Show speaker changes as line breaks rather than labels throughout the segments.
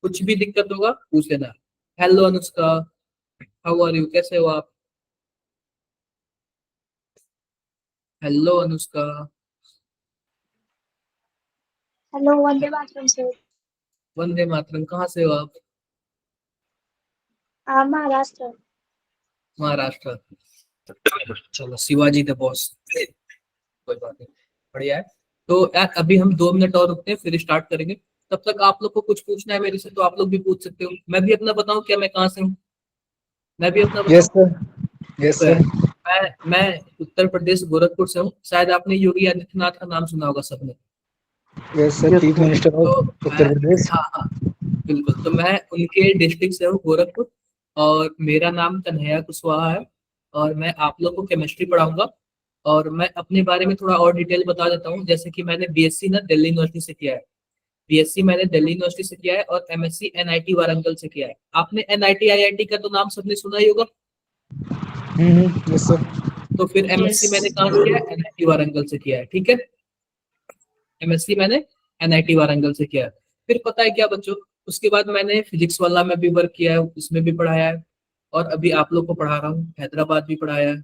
कुछ भी दिक्कत होगा पूछ लेना। Hello Anushka, how are you, कैसे हो आप? Hello Anushka.
Hello, Vande Mataram sir.
Vande Mataram, कहाँ से हो आप?
महाराष्ट्र।
महाराष्ट्र। चलो, शिवाजी द बॉस। कोई बात नहीं, बढ़िया है। तो यार अभी हम 2 मिनट और रुकते हैं, फिर स्टार्ट करेंगे। तब तक आप लोग को कुछ पूछना है मेरे से तो आप लोग भी पूछ सकते हो। मैं भी अपना बताऊं क्या, मैं कहाँ से हूँ? मैं भी अपना
यस
बताऊं?
सर। यस
तो
सर।
यार मैं उत्तर प्रदेश गोरखपुर से हूँ। शायद आपने योगी आदित्यनाथ का नाम सुना होगा सबने।
यस सर, चीफ मिनिस्टर
तो
ऑफ
मैं,
उत्तर प्रदेश।
हाँ हाँ, बिल्कुल। तो मैं उनके डिस्ट्रिक्ट से हूँ, गोरखपुर। और मेरा नाम कन्हैया कुशवाहा है। और मैं आप लोग को केमिस्ट्री पढ़ाऊंगा। और मैं अपने बारे में थोड़ा और डिटेल बता देता हूँ। जैसे कि मैंने बीएससी ना दिल्ली यूनिवर्सिटी से किया है। बीएससी मैंने दिल्ली यूनिवर्सिटी से किया है और एमएससी एनआईटी वारंगल से किया है। आपने एनआईटी आईआईटी का तो नाम सबने सुना ही होगा।
Yes sir.
तो फिर
यस।
एमएससी मैंने कहाँ से किया है? एनआईटी वारंगल से किया है, ठीक है। एमएससी मैंने एनआईटी वारंगल से किया है। फिर पता है क्या बच्चों, उसके बाद मैंने फिजिक्स वाला में भी वर्क किया है, उसमें भी पढ़ाया है। और अभी आप लोग को पढ़ा रहा हूँ, हैदराबाद भी पढ़ाया है,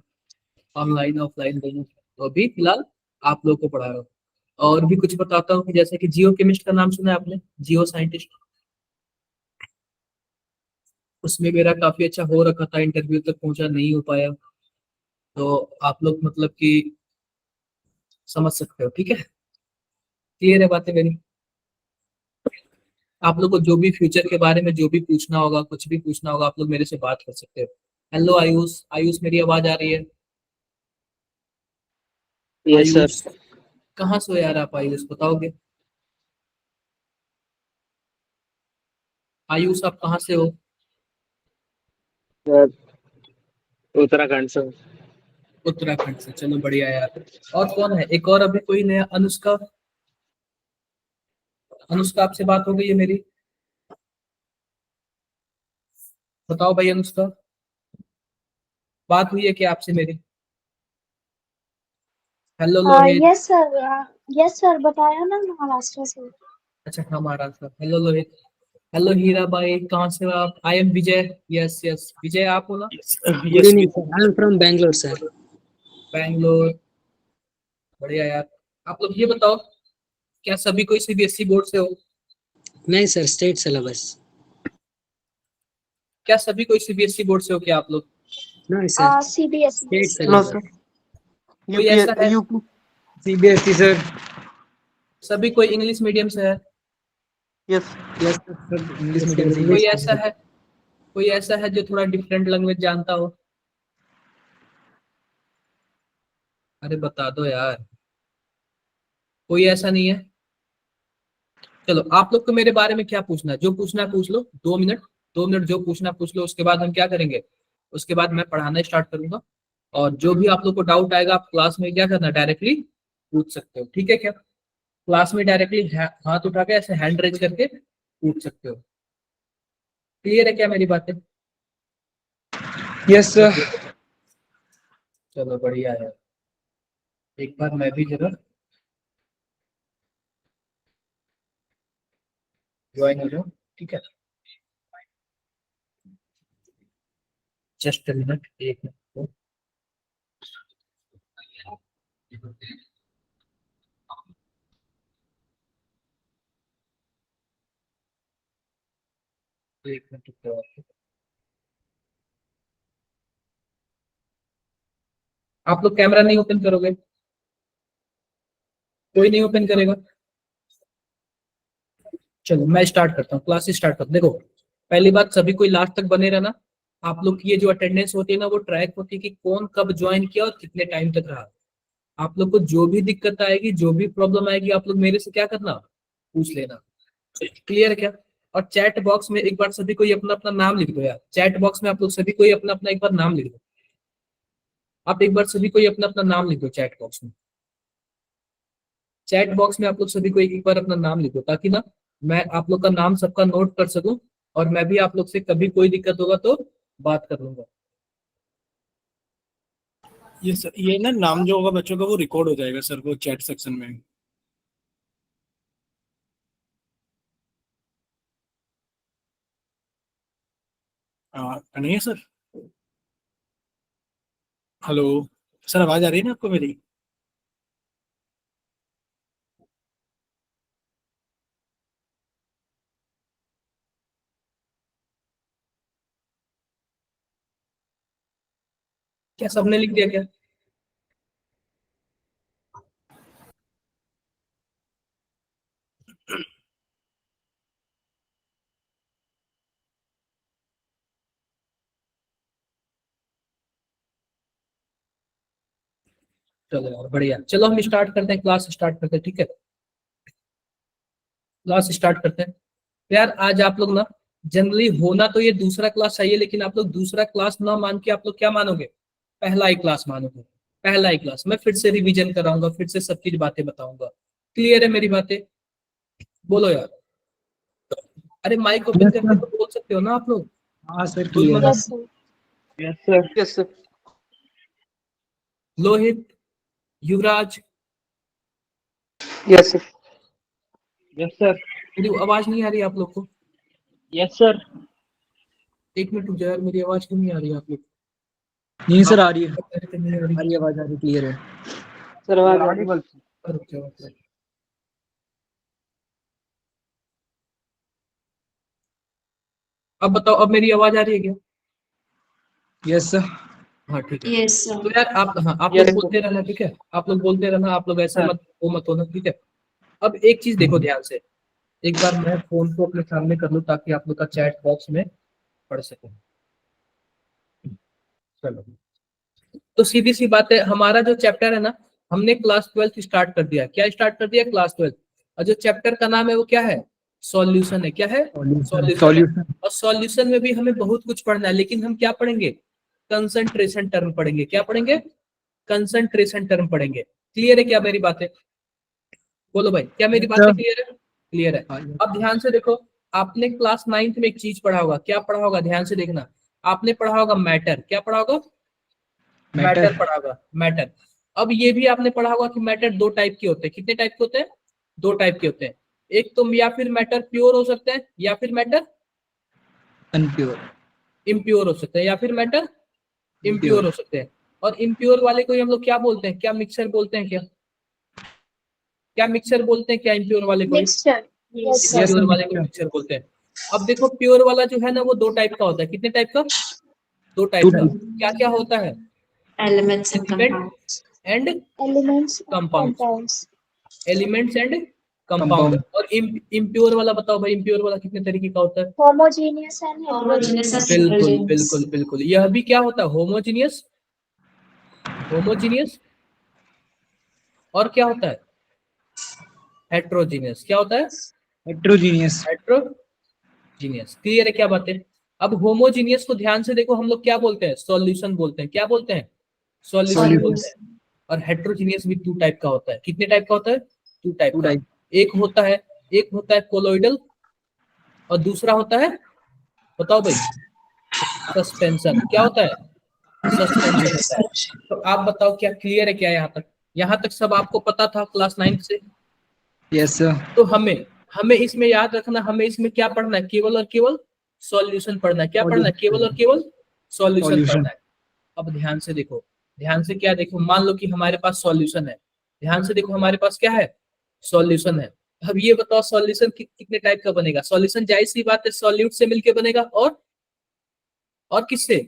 ऑनलाइन ऑफलाइन दोनों। तो अभी फिलहाल आप लोग को पढ़ा रहा हूँ। और भी कुछ बताता हूँ कि जैसे कि जियो केमिस्ट का नाम सुना है आपने? जियो साइंटिस्ट, उसमें मेरा काफी अच्छा हो रखा था, इंटरव्यू तक पहुंचा, नहीं हो पाया। तो आप लोग मतलब कि समझ सकते हो, ठीक है। क्लियर है बातें मेरी? आप लोग को जो भी फ्यूचर के बारे में जो भी पूछना होगा, कुछ भी पूछना होगा, आप लोग मेरे से बात कर सकते हो। हेलो आयुष, आयुष मेरी आवाज आ रही है?
Yes sir.
आयुष, कहाँ से हो यार आप? आयुष बताओगे? आयुष आप कहाँ से हो?
उत्तराखंड से।
उत्तराखंड से, चलो बढ़िया यार। और कौन है एक और? अभी कोई नया? अनुष्का, अनुष्का आपसे बात हो गई है मेरी? बताओ भाई अनुष्का, बात हुई है क्या आपसे मेरी? Hello Lohit.
Yes sir. Yes sir, बताया ना, महाराष्ट्र से।
अच्छा हमारा sir, hello Lohit. Hello Heera भाई, कहाँ से हो आप? I am Vijay. Yes yes, Vijay आप हो ना?
Good evening sir, I am from Bangalore sir.
Bangalore, बढ़िया यार। आप लोग ये बताओ, क्या सभी कोई सीबीएसई बोर्ड से हो?
नहीं सर, स्टेट सिलेबस।
क्या सभी कोई सीबीएसई बोर्ड से हो क्या आप लोग?
नहीं सर,
सीबीएसई
स्टेट
से।
No
syllabus.
सर,
कोई ऐसा है?
यूपी।
CBSE sir.
सभी कोई इंग्लिश मीडियम से है?
Yes.
Yes sir, English
yes
medium
sir,
से।
कोई
इंग्लिश।
ऐसा है, कोई ऐसा है जो थोड़ा डिफरेंट लैंग्वेज जानता हो? अरे बता दो यार, कोई ऐसा नहीं है? चलो, आप लोग को मेरे बारे में क्या पूछना है? जो पूछना है पूछ लो, 2 मिनट। 2 मिनट जो पूछना है पूछ लो, उसके बाद हम क्या करेंगे? उसके बाद मैं पढ़ाना स्टार्ट करूंगा। और जो भी आप लोग को डाउट आएगा, आप क्लास में क्या करना, डायरेक्टली पूछ सकते हो, ठीक है क्या? क्लास में डायरेक्टली हाथ उठा के ऐसे हैंड रेज करके पूछ सकते हो। क्लियर है क्या मेरी बातें?
Yes sir.
चलो बढ़िया है। एक बार मैं भी जरा ज्वाइन हो जाऊँ, ठीक है। जस्ट मिनट, एक मिनट। एक मिनट रुको आप। आप लोग कैमरा नहीं ओपन करोगे? कोई नहीं ओपन करेगा? चलो मैं स्टार्ट करता हूँ, क्लास स्टार्ट करता हूँ। देखो, पहली बात, सभी कोई लास्ट तक बने रहना। आप लोग की ये जो अटेंडेंस होती है ना, वो ट्रैक होती है कि कौन कब ज्वाइन किया और कितने टाइम तक रहा। आप लोग को जो भी दिक्कत आएगी, जो भी प्रॉब्लम आएगी, आप लोग मेरे से क्या करना, पूछ लेना। क्लियर है क्या? और चैट बॉक्स में एक बार सभी कोई अपना अपना नाम लिख दो यार। चैट बॉक्स में आप लोग सभी कोई अपना अपना एक बार नाम लिख दो। आप एक बार सभी कोई अपना अपना नाम लिख दो चैट बॉक्स में। चैट बॉक्स में आप लोग सभी को एक एक बार अपना नाम लिखो, ताकि ना मैं आप लोग का नाम सबका नोट कर सकूं। और मैं भी आप लोग से कभी कोई दिक्कत होगा तो बात कर लूंगा।
ये सर, ये ना नाम जो होगा बच्चों का वो रिकॉर्ड हो जाएगा सर, वो चैट सेक्शन में। नहीं है सर। हेलो सर, आवाज आ रही है ना आपको मेरी?
क्या सबने लिख दिया क्या? चलो यार बढ़िया, चलो हम स्टार्ट करते हैं, क्लास स्टार्ट करते हैं, ठीक है? क्लास स्टार्ट करते हैं। तो यार आज आप लोग ना, जनरली होना तो ये दूसरा क्लास चाहिए, लेकिन आप लोग दूसरा क्लास ना मान के आप लोग क्या मानोगे? पहला ही क्लास मानोगे। पहला ही क्लास, मैं फिर से रिवीजन कराऊंगा, फिर से सब चीज बातें बताऊंगा। क्लियर है मेरी बातें? बोलो यार। अरे माइक ओपन
Yes,
करके
sir.
तो बोल सकते हो ना आप लोग।
हाँ सर
बोल
क्लियर
मत।
Yes, sir.
Yes sir yes sir
Lohit, Yuvraj,
yes sir yes sir
मेरी आवाज नहीं आ रही आप लोग को?
यस सर
एक मिनट रुक जाओ यार, मेरी आवाज क्यों नहीं आ रही है आप लोग?
नहीं सर आ रही है
नहीं आ रही।
आ रही है, आवाज आ रही क्लियर है सर आवाज आ रही है
रुक जाओ, रुक जाओ। अब बताओ, अब मेरी आवाज आ रही है क्या?
यस सर
हाँ ठीक है।
Yes, sir.
तो यार आप, हाँ आप
Yes,
लोग बोलते रहना, ठीक है? आप लोग बोलते रहना, आप लोग ऐसे
हाँ।
मत वो मत होना, ठीक है? अब एक चीज देखो ध्यान से, एक बार मैं फोन को अपने सामने कर लूं ताकि आप लोग का चैट बॉक्स में पढ़ सकूं। चलो, तो सीधी सी बात है, हमारा जो चैप्टर है ना, हमने क्लास 12 स्टार्ट कर दिया। क्या स्टार्ट कर दिया? क्लास 12। और जो चैप्टर का नाम है वो क्या है? सॉल्यूशन है। क्या है? सॉल्यूशन है।
सॉल्यूशन
और सॉल्यूशन में भी हमें बहुत कुछ पढ़ना है, लेकिन हम क्या पढ़ेंगे? कंसंट्रेशन टर्म पढ़ेंगे। क्या पढ़ेंगे? कंसंट्रेशन टर्म पढ़ेंगे। क्लियर है क्या मेरी बातें? बोलो भाई, क्या मेरी
Yes,
बातें
sir.
क्लियर है? क्लियर है।
हाँ, yes.
अब ध्यान से देखो, आपने क्लास 9th में एक चीज पढ़ा होगा। क्या पढ़ा होगा? ध्यान से देखना। आपने पढ़ा होगा मैटर। क्या पढ़ा होगा? मैटर
मैटर
पढ़ा होगा, मैटर। अब ये भी आपने पढ़ा होगा कि मैटर दो टाइप के होते हैं। कितने टाइप के होते हैं? दो टाइप के होते हैं। एक तो या फिर मैटर प्योर हो सकते हैं, या फिर मैटर
अनप्योर
इम्प्योर हो सकते हैं, या फिर मैटर इम्प्योर
इम्प्योर
हो सकते हैं। और इम्प्योर वाले को ही हम लोग क्या बोलते हैं? क्या मिक्सर बोलते हैं? क्या क्या मिक्सर बोलते हैं? क्या इम्प्योर वाले को ही
Mixture. Yes, sir.
Yes
pure वाले को
सर
मिक्सर बोलते हैं। अब देखो, प्योर वाला जो है ना, वो दो टाइप का होता है। कितने टाइप का? दो टाइप
टू
का।
टाइप
क्या क्या होता है?
Elements and
element
compounds.
And
Elements and
compound.
compounds.
Elements and compound.
Compound
और इम्प्योर वाला बताओ भाई, इम्प्योर वाला कितने तरीके का होता है?
Homogeneous and
Homogeneous and
heterogeneous.
बिल्कुल
heterogeneous.
बिल्कुल बिल्कुल, यह भी क्या होता है? होमोजीनियस। होमोजीनियस। और क्या होता है? हेट्रोजीनियस। क्या होता है?
Heterogeneous
heterogeneous. क्लियर है क्या बातें? अब होमोजीनियस को ध्यान से देखो, हम लोग क्या बोलते हैं? सॉल्यूशन बोलते हैं। क्या बोलते हैं? सॉल्यूशन
सॉल्यूशन
बोलते हैं। और हेट्रोजीनियस भी टू टाइप का होता है। कितने टाइप का होता है? टू टाइप
टू
का।
टाइप
एक होता है कोलोइडल, और दूसरा होता है, बताओ भाई, सस्पेंशन। क्या होता है? सस्पेंशन होता है। तो आप बताओ, क्या क्लियर है क्या यहाँ तक? यहाँ तक सब आपको पता था क्लास 9 से?
यस सर
तो हमें हमें इसमें याद रखना, हमें इसमें क्या पढ़ना है? केवल और केवल सॉल्यूशन पढ़ना है। क्या पढ़ना है? केवल और केवल सॉल्यूशन
सॉल्यूशन
पढ़ना है। अब ध्यान से देखो, ध्यान से क्या देखो, मान लो कि हमारे पास सॉल्यूशन है। ध्यान से देखो, हमारे पास क्या है? सॉल्यूशन है। अब ये बताओ, सॉल्यूशन कितने टाइप का बनेगा? सॉल्यूशन जाहिर सी बात है सॉल्यूट से मिलके बनेगा, और किससे?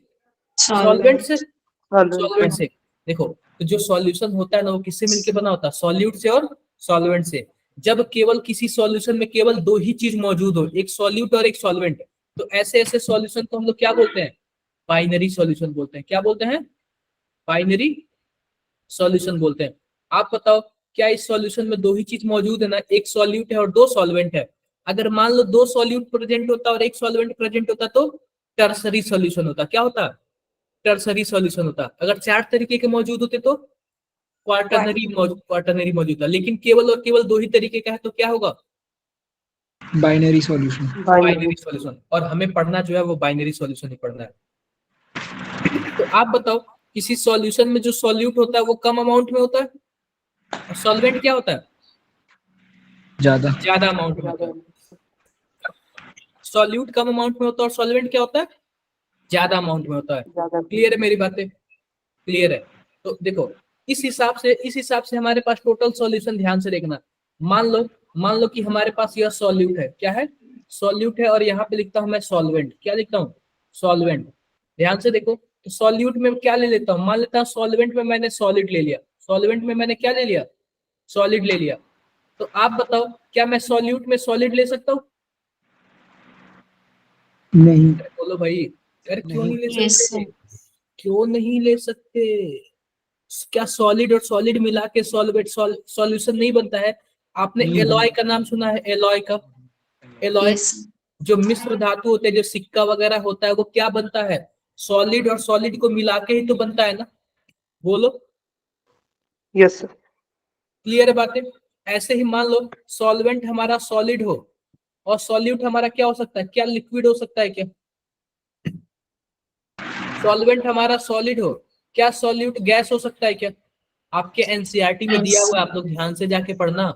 सॉल्वेंट से। सॉल्वेंट से। देखो, तो जो सॉल्यूशन होता है ना, वो किससे मिलके बना होता है? सॉल्यूट से और सॉल्वेंट से। जब केवल किसी सॉल्यूशन में केवल दो ही चीज मौजूद हो, एक सॉल्यूट और एक सॉल्वेंट, तो ऐसे ऐसे सॉल्यूशन को हम लोग क्या बोलते हैं? बाइनरी सॉल्यूशन बोलते हैं। क्या बोलते हैं? बाइनरी सॉल्यूशन बोलते हैं। आप बताओ, क्या इस सॉल्यूशन में दो ही चीज मौजूद है ना? एक सॉल्यूट है और दो सॉल्वेंट है। अगर मान लो दो सॉल्यूट प्रेजेंट होता और एक सॉल्वेंट प्रेजेंट होता, तो टर्सरी सॉल्यूशन होता। क्या होता? टर्सरी सॉल्यूशन होता। अगर चार तरीके के मौजूद होते तो क्वार्टरनरी मौजूद था। लेकिन केवल और केवल दो ही तरीके का है, तो क्या होगा?
Binary solution
binary solution. और हमें पढ़ना जो है वो बाइनरी सॉल्यूशन ही पढ़ना है। तो आप बताओ, किसी सॉल्यूशन में जो सॉल्यूट होता है वो कम अमाउंट में होता है, और सॉल्वेंट क्या होता है?
ज्यादा
ज्यादा अमाउंट में होता है। सॉल्यूट कम अमाउंट में होता है, और सॉल्वेंट क्या होता है? ज्यादा अमाउंट में होता है। क्लियर है मेरी बातें? क्लियर है? तो देखो इस हिसाब से हमारे पास टोटल सॉल्यूशन ध्यान से देखना। मान लो कि हमारे पास यह सॉल्यूट है, क्या है? सॉल्यूट है, और यहाँ पे लिखता हूं मैं सॉल्वेंट। क्या लिखता हूँ? सॉल्वेंट। ध्यान से देखो, तो सॉल्यूट में क्या ले लेता हूँ? मान लेता हूँ सॉल्वेंट में मैंने सॉलिड ले लिया। सॉल्वेंट में मैंने क्या ले लिया? सॉलिड ले लिया। तो आप बताओ, क्या मैं सॉल्यूट में सॉलिड ले सकता हूँ?
नहीं।
बोलो भाई, यार क्यों नहीं ले
Yes,
सकते? क्यों नहीं ले सकते? क्या सॉलिड और सॉलिड मिला के सॉल्वेट सॉल्यूशन नहीं बनता है? आपने
नहीं
एलॉय का नाम सुना है? एलॉय का, एलॉय
yes,
जो मिश्र धातु होते हैं, जो सिक्का वगैरह होता है, वो क्या बनता है? सॉलिड और सॉलिड को मिला के ही तो बनता है ना। बोलो।
Yes sir.
क्लियर है बातें? ऐसे ही मान लो सॉल्वेंट हमारा सॉलिड हो और सॉल्यूट हमारा क्या हो सकता है? क्या लिक्विड हो सकता है? क्या सॉल्वेंट हमारा सॉलिड हो, क्या सॉल्यूट गैस हो सकता है? क्या आपके एनसीईआरटी में दिया हुआ है, आप लोग ध्यान से जाके पढ़ना।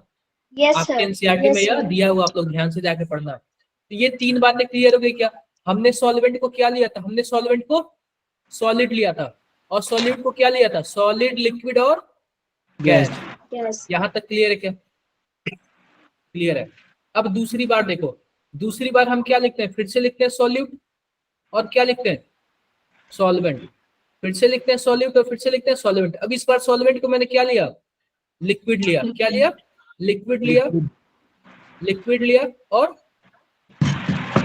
yes,
आपके
sir.
एनसीईआरटी में
Yes,
यह
sir.
दिया हुआ, आप लोग ध्यान से जाके पढ़ना। तो ये तीन बातें क्लियर हो गई क्या? हमने सॉल्वेंट को क्या लिया था? हमने सॉल्वेंट को सॉलिड लिया था, और सॉल्यूट को क्या लिया था? सॉलिड, लिक्विड और गैस।
Yes.
यहाँ तक क्लियर है क्या? क्लियर है। अब दूसरी बार देखो, दूसरी बार हम क्या लिखते हैं? फिर से लिखते हैं सॉल्यूट, और क्या लिखते हैं? सॉल्वेंट। फिर से लिखते हैं सॉल्यूट, और फिर से लिखते हैं सॉल्वेंट। अब इस बार सॉल्वेंट को मैंने क्या लिया? लिक्विड लिया। क्या लिया? लिक्विड लिया, लिक्विड लिया और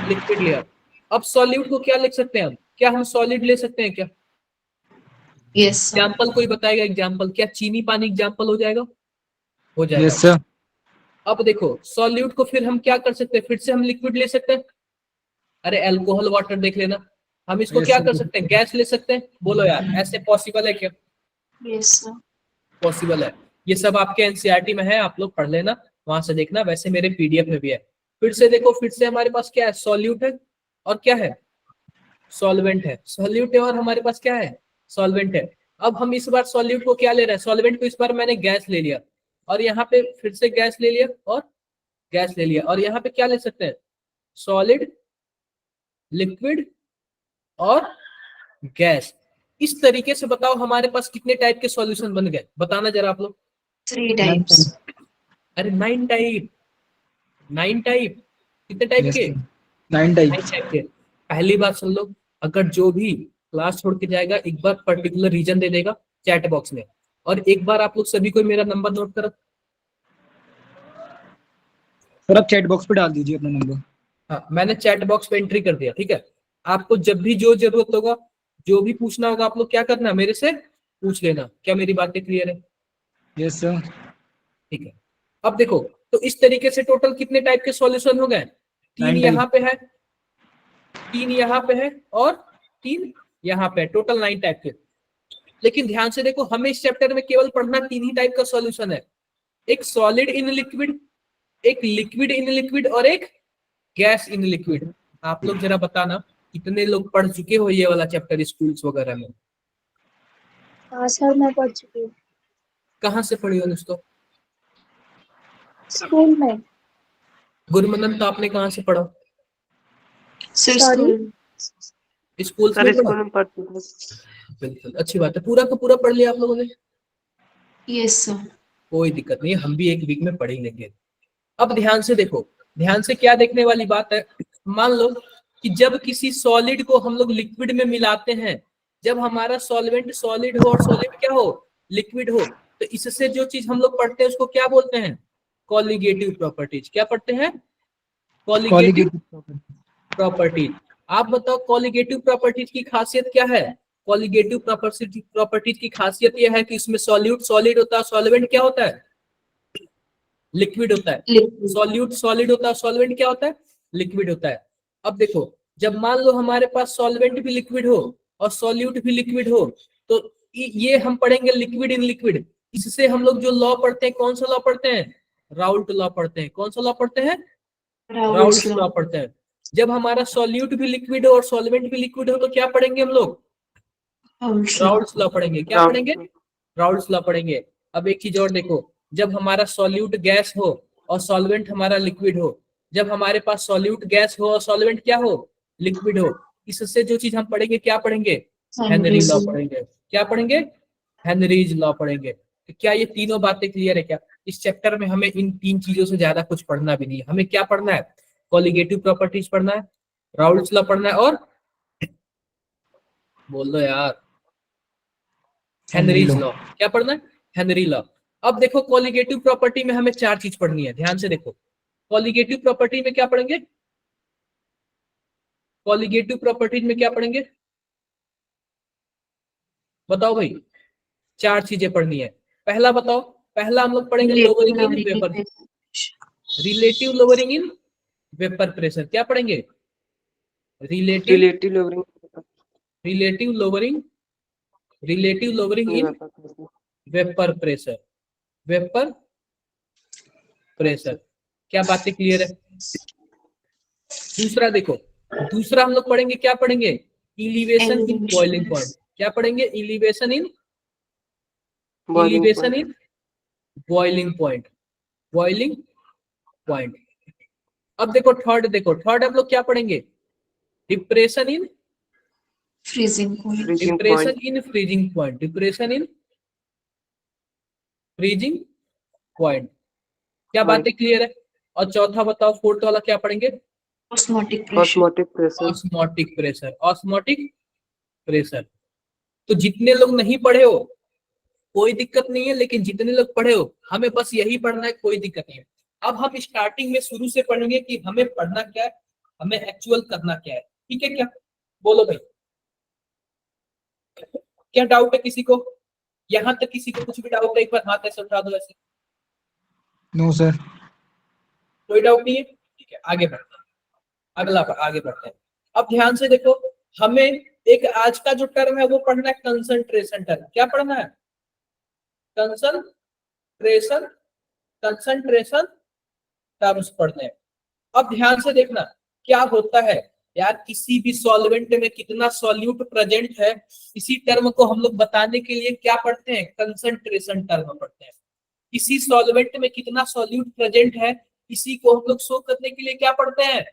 लिक्विड लिया। अब सॉल्यूट को क्या लिख सकते हैं हम? क्या हम सॉलिड ले सकते हैं क्या?
Yes, sir.
एग्जाम्पल कोई बताएगा? एग्जाम्पल क्या चीनी पानी एग्जाम्पल हो जाएगा? हो जाएगा।
Yes sir.
अब देखो सॉल्यूट को फिर हम क्या कर सकते हैं? फिर से हम लिक्विड ले सकते हैं। अरे अल्कोहल वाटर देख लेना। हम इसको
Yes,
क्या
sir.
कर सकते हैं? गैस ले सकते हैं। बोलो यार, ऐसे पॉसिबल है क्या?
Yes, sir.
पॉसिबल है। ये सब आपके एनसीईआरटी में है, आप लोग पढ़ लेना, वहां से देखना। वैसे मेरे पीडीएफ में भी है। फिर से देखो, फिर से हमारे पास क्या है? सॉल्यूट है, और क्या है? सॉल्वेंट है। सॉल्यूट है और हमारे पास क्या है? सॉल्वेंट है। अब हम इस बार सॉल्यूट को क्या ले रहे हैं? सॉल्वेंट को इस बार मैंने गैस ले लिया, और यहाँ पे फिर से गैस ले लिया, और गैस ले लिया, और यहाँ पे क्या ले सकते हैं? सॉलिड, लिक्विड और गैस। इस तरीके से बताओ हमारे पास कितने टाइप के सॉल्यूशन बन गए? बताना जरा आप लोग।
3 types.
अरे 9 टाइप। 9 टाइप। कितने टाइप
Yes,
के?
sir. 9
9
types.
टाइप के। पहली बात सुन लो, अगर जो भी क्लास छोड़ के जाएगा एक बार पर्टिकुलर रीजन दे देगा चैट बॉक्स में, और एक बार आप लोग सभी को मेरा नंबर नोट करो।
सर आप चैट बॉक्स पे डाल दीजिए अपना नंबर।
हाँ, मैंने चैट बॉक्स पे एंट्री कर दिया, ठीक है। आपको जब भी जो जरूरत होगा, जो भी पूछना होगा, आप लोग क्या करना? मेरे से पूछ लेना। क्या मेरी बातें क्लियर है?
Yes sir.
ठीक है। अब देखो, तो इस तरीके से टोटल कितने टाइप के सॉल्यूशन हो गए? 3
9
यहाँ पे है, 3 यहाँ पे है, और 3 यहाँ पे, टोटल 9 टाइप के। लेकिन ध्यान से देखो, हमें इस चैप्टर में केवल पढ़ना 3 ही टाइप का सॉल्यूशन है। एक सॉलिड इन लिक्विड, एक लिक्विड इन लिक्विड, और एक गैस इन लिक्विड। आप लोग जरा बताना कितने लोग पढ़ चुके हो ये वाला चैप्टर स्कूल्स वगैरह में?
हाँ सर, मैं पढ़ चुकी हूँ
कहाँ से पढ़ी हो दोस्तों?
स्कूल में।
गुरुमनन तो आपने कहाँ से पढ़ा?
Sir school.
स्कूल
सर
में
स्कूल
पढ़ा?
में पढ़ चुका हूँ।
बिल्कुल, अच्छी बात है। पूरा का पूरा पढ़ लिया आप लोगों ने?
Yes sir.
कोई दिक्कत नहीं, हम भी एक वीक में पढ़ ही लेंगे। अब ध्यान से देखो, ध्यान से क्या देखने वाली बात है। मान लो कि जब किसी सॉलिड को हम लोग लिक्विड में मिलाते हैं, जब हमारा सॉल्वेंट सॉलिड हो और सॉलिड क्या हो? लिक्विड हो, तो इससे जो चीज हम लोग पढ़ते हैं उसको क्या बोलते हैं? Colligative properties. क्या पढ़ते हैं? Colligative properties. आप बताओ कॉलिगेटिव प्रॉपर्टीज की खासियत क्या है? कॉलिगेटिव प्रॉपर्टीज की खासियत यह है कि इसमें सॉल्यूट सॉलिड होता है, सॉल्वेंट क्या होता है? लिक्विड होता है। सॉल्यूट सॉलिड होता है, सॉल्वेंट क्या होता है? लिक्विड होता है। अब देखो, जब मान लो हमारे पास सॉल्वेंट भी लिक्विड हो और सॉल्यूट भी लिक्विड हो, तो ये हम पढ़ेंगे लिक्विड इन लिक्विड। इससे हम लोग जो लॉ पढ़ते हैं, कौन सा लॉ पढ़ते हैं? राउल्ट लॉ पढ़ते हैं। कौन सा लॉ पढ़ते हैं? राउल्ट लॉ पढ़ते हैं। जब हमारा सॉल्यूट भी लिक्विड हो और सॉल्वेंट भी लिक्विड हो, तो क्या पढ़ेंगे हम लोग? राउल्ट लॉ पढ़ेंगे। क्या पढ़ेंगे? राउल्ट लॉ पढ़ेंगे। अब एक चीज और देखो, जब हमारा सॉल्यूट गैस हो और सॉल्वेंट हमारा लिक्विड हो, जब हमारे पास सॉल्यूट गैस हो और सॉल्वेंट क्या हो? लिक्विड हो, इससे जो चीज हम पढ़ेंगे क्या पढ़ेंगे, हेनरी लॉ पढ़ेंगे। क्या पढ़ेंगे, हेनरीज लॉ पढ़ेंगे। तो क्या ये तीनों बातें क्लियर है क्या? इस चैप्टर में हमें इन तीन चीजों से ज्यादा कुछ पढ़ना भी नहीं है। हमें क्या पढ़ना है, कॉलिगेटिव प्रॉपर्टीज पढ़ना है, राउल्ट्स लॉ पढ़ना है, और बोल दो यार, हेनरीज लॉ। क्या पढ़ना है, हेनरी लॉ। अब देखो कॉलिगेटिव प्रॉपर्टी में हमें चार चीज पढ़नी है, ध्यान से देखो। कॉलिगेटिव प्रॉपर्टी में क्या पढ़ेंगे, कॉलिगेटिव प्रॉपर्टीज में क्या पढ़ेंगे, बताओ भाई। चार चीजें पढ़नी है। पहला बताओ, पहला हम लोग पढ़ेंगे lowering in vapour, relative lowering in vapour pressure. क्या पढ़ेंगे, relative
relative lowering
relative lowering, relative lowering in vapour pressure, vapour pressure. क्या बातें क्लियर है? दूसरा देखो, दूसरा हम लोग पढ़ेंगे, क्या पढ़ेंगे, इलिवेशन इन बॉइलिंग पॉइंट। क्या पढ़ेंगे, elevation in, elevation in boiling point, boiling point. अब देखो थर्ड, देखो थर्ड हम लोग क्या पढ़ेंगे, depression in
freezing point,
depression in freezing point, depression in freezing point. क्या बातें क्लियर है? और चौथा बताओ, फोर्थ वाला क्या पढ़ेंगे,
osmotic pressure,
osmotic pressure.
Osmotic pressure, osmotic pressure. तो जितने लोग नहीं पढ़े हो कोई दिक्कत नहीं है, लेकिन जितने लोग पढ़े हो हमें बस यही पढ़ना है, कोई दिक्कत नहीं है। अब हम स्टार्टिंग में शुरू से पढ़ेंगे कि हमें पढ़ना क्या है, हमें एक्चुअल करना क्या है। ठीक है क्या, बोलो भाई, क्या डाउट है किसी को? यहाँ तक किसी को कुछ भी डाउट है, एक बार हाथ ऐसे उठा दो ऐसे।
No sir.
कोई डाउट नहीं है, ठीक है आगे बढ़ते हैं। अगला आगे बढ़ते हैं। अब ध्यान से देखो, हमें एक आज का जो टर्म है वो पढ़ना है, कंसंट्रेशन टर्म। क्या पढ़ना है, कंसंट्रेशन, कंसंट्रेशन टर्म्स पढ़ने हैं। अब ध्यान से देखना क्या होता है यार, किसी भी सॉल्वेंट में कितना सॉल्यूट प्रेजेंट है, इसी टर्म को हम लोग बताने के लिए क्या पढ़ते हैं, कंसंट्रेशन टर्म पढ़ते हैं। इसी सॉल्वेंट में कितना सॉल्यूट प्रेजेंट है, इसी को हम लोग शो करने के लिए क्या पढ़ते हैं,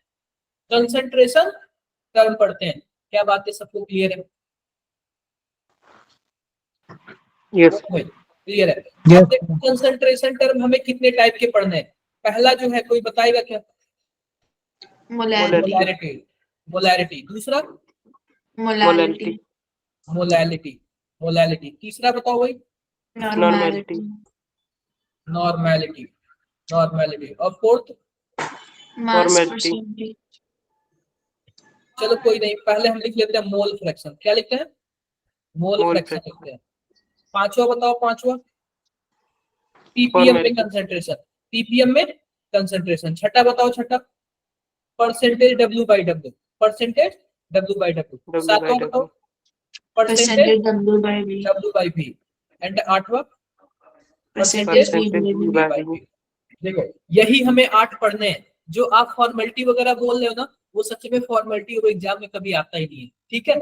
कंसंट्रेशन टर्म पढ़ते हैं। क्या बात है, सबको क्लियर है?
यस
क्लियर है? कंसंट्रेशन टर्म हमें कितने टाइप के पढ़ने हैं? पहला जो है, कोई बताएगा क्या, मोलैरिटी, मोलैरिटी। दूसरा
मोलैलिटी,
मोलैलिटी, मोलैलिटी। तीसरा बताओ भाई,
नॉर्मैलिटी,
नॉर्मैलिटी, नॉर्मैलिटी। और फोर्थ,
मास परसेंटेज,
चलो कोई नहीं, पहले हम लिख लेते हैं मोल फ्रैक्शन। क्या लिखते हैं, मोल
मोल
फ्रैक्शन लिखते हैं। पांचवा बताओ, पांचवा पीपीएम में कंसंट्रेशन, पीपीएम में कंसंट्रेशन। छठा बताओ, छठा percentage W by W, percentage W by W. सातवां बताओ, percentage
W by V,
W by V. And आठवां
परसेंटेज
वी बाई वी। देखो यही हमें 8 पढ़ने हैं। जो आप फॉर्मेलिटी वगैरह बोल रहे हो ना, वो सच में फॉर्मेलिटी वो एग्जाम में कभी आता ही नहीं है। ठीक है,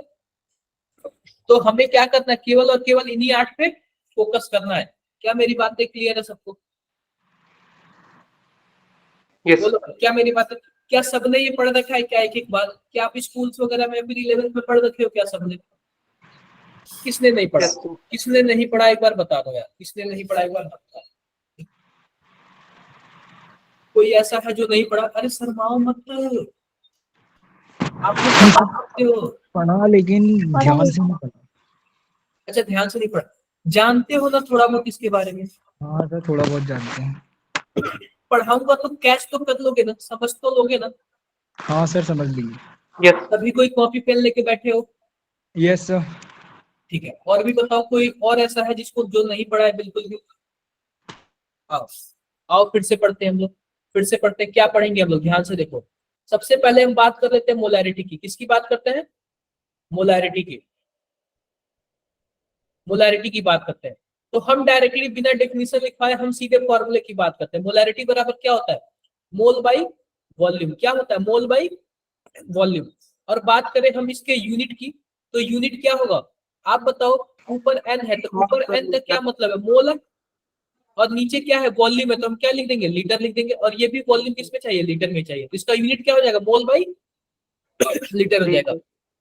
तो हमें क्या करना है, केवल और केवल इन्हीं 8 पे फोकस करना है। क्या मेरी बातें क्लियर है सबको?
यस
बोलो, क्या मेरी बातें, क्या सबने ये पढ़ रखा है क्या एक एक बार? क्या आप स्कूल्स वगैरह में फिर 11th में पढ़ रखे हो क्या सबने? किसने नहीं पढ़ा,
यस
किसने नहीं पढ़ा एक बार बता दो यार, किसने नहीं पढ़ा एक बार बता। कोई ऐसा है जो नहीं पढ़ा? अरे शर्माओ मत, आप लोग पढ़ सकते हो।
पढ़ा लेकिन ध्यान से नहीं पढ़ा।
अच्छा ध्यान से नहीं पढ़ा, जानते हो ना थोड़ा बहुत इसके बारे में?
हाँ सर, थोड़ा बहुत जानते हैं।
पढ़ाऊंगा तो कैच तो कर लोगे ना, समझ तो लोगे ना?
हाँ सर, समझ लीजिए।
यस
तभी कोई कॉपी पेन लेके बैठे हो?
Yes sir.
ठीक है, और भी बताओ, कोई और ऐसा है जिसको जो नहीं पढ़ा है बिल्कुल भी? आओ आओ फिर से पढ़ते हैं हम लोग, फिर से पढ़ते हैं। क्या पढ़ेंगे हम लोग, ध्यान से देखो। सबसे पहले हम बात कर लेते हैं मोलैरिटी की। किसकी बात करते हैं, मोलैरिटी की, मोलैरिटी की बात करते हैं। तो हम डायरेक्टली बिना डेफिनेशन लिखवाए हम सीधे फॉर्मूले की बात करते हैं। मोलैरिटी बराबर क्या होता है, मोल बाई वॉल्यूम। क्या होता है, मोल बाई वॉल्यूम। और बात करें हम इसके यूनिट की, तो यूनिट क्या होगा, आप बताओ। ऊपर एन है तो ऊपर एन का क्या मतलब है, मोल है। और नीचे क्या है, वॉल्यूम है, तो हम क्या लिख देंगे, लीटर लिख देंगे। और ये भी वॉल्यूम किसमें चाहिए, लीटर में चाहिए। तो इसका यूनिट क्या हो जाएगा, मोल बाई लीटर हो जाएगा।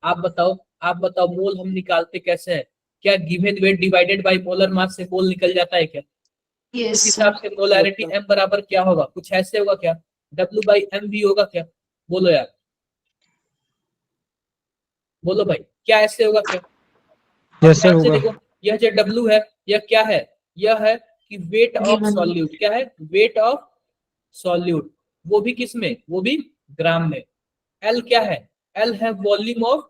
आप बताओ मोल हम निकालते कैसे हैं? क्या given weight divided by molar mass से मोल निकल जाता है क्या? उस हिसाब से मोलैरिटी m बराबर क्या होगा? कुछ ऐसे होगा क्या? W बाई एम भी होगा क्या? बोलो यार, बोलो भाई, क्या ऐसे होगा क्या?
यस सर
ध्यान से
होगा।
देखो, यह जो W है, यह क्या है? यह है कि वेट ऑफ सॉल्यूट। क्या है? Weight of solute. वो भी किस में? वो भी ग्राम में। L क्या है? L है volume of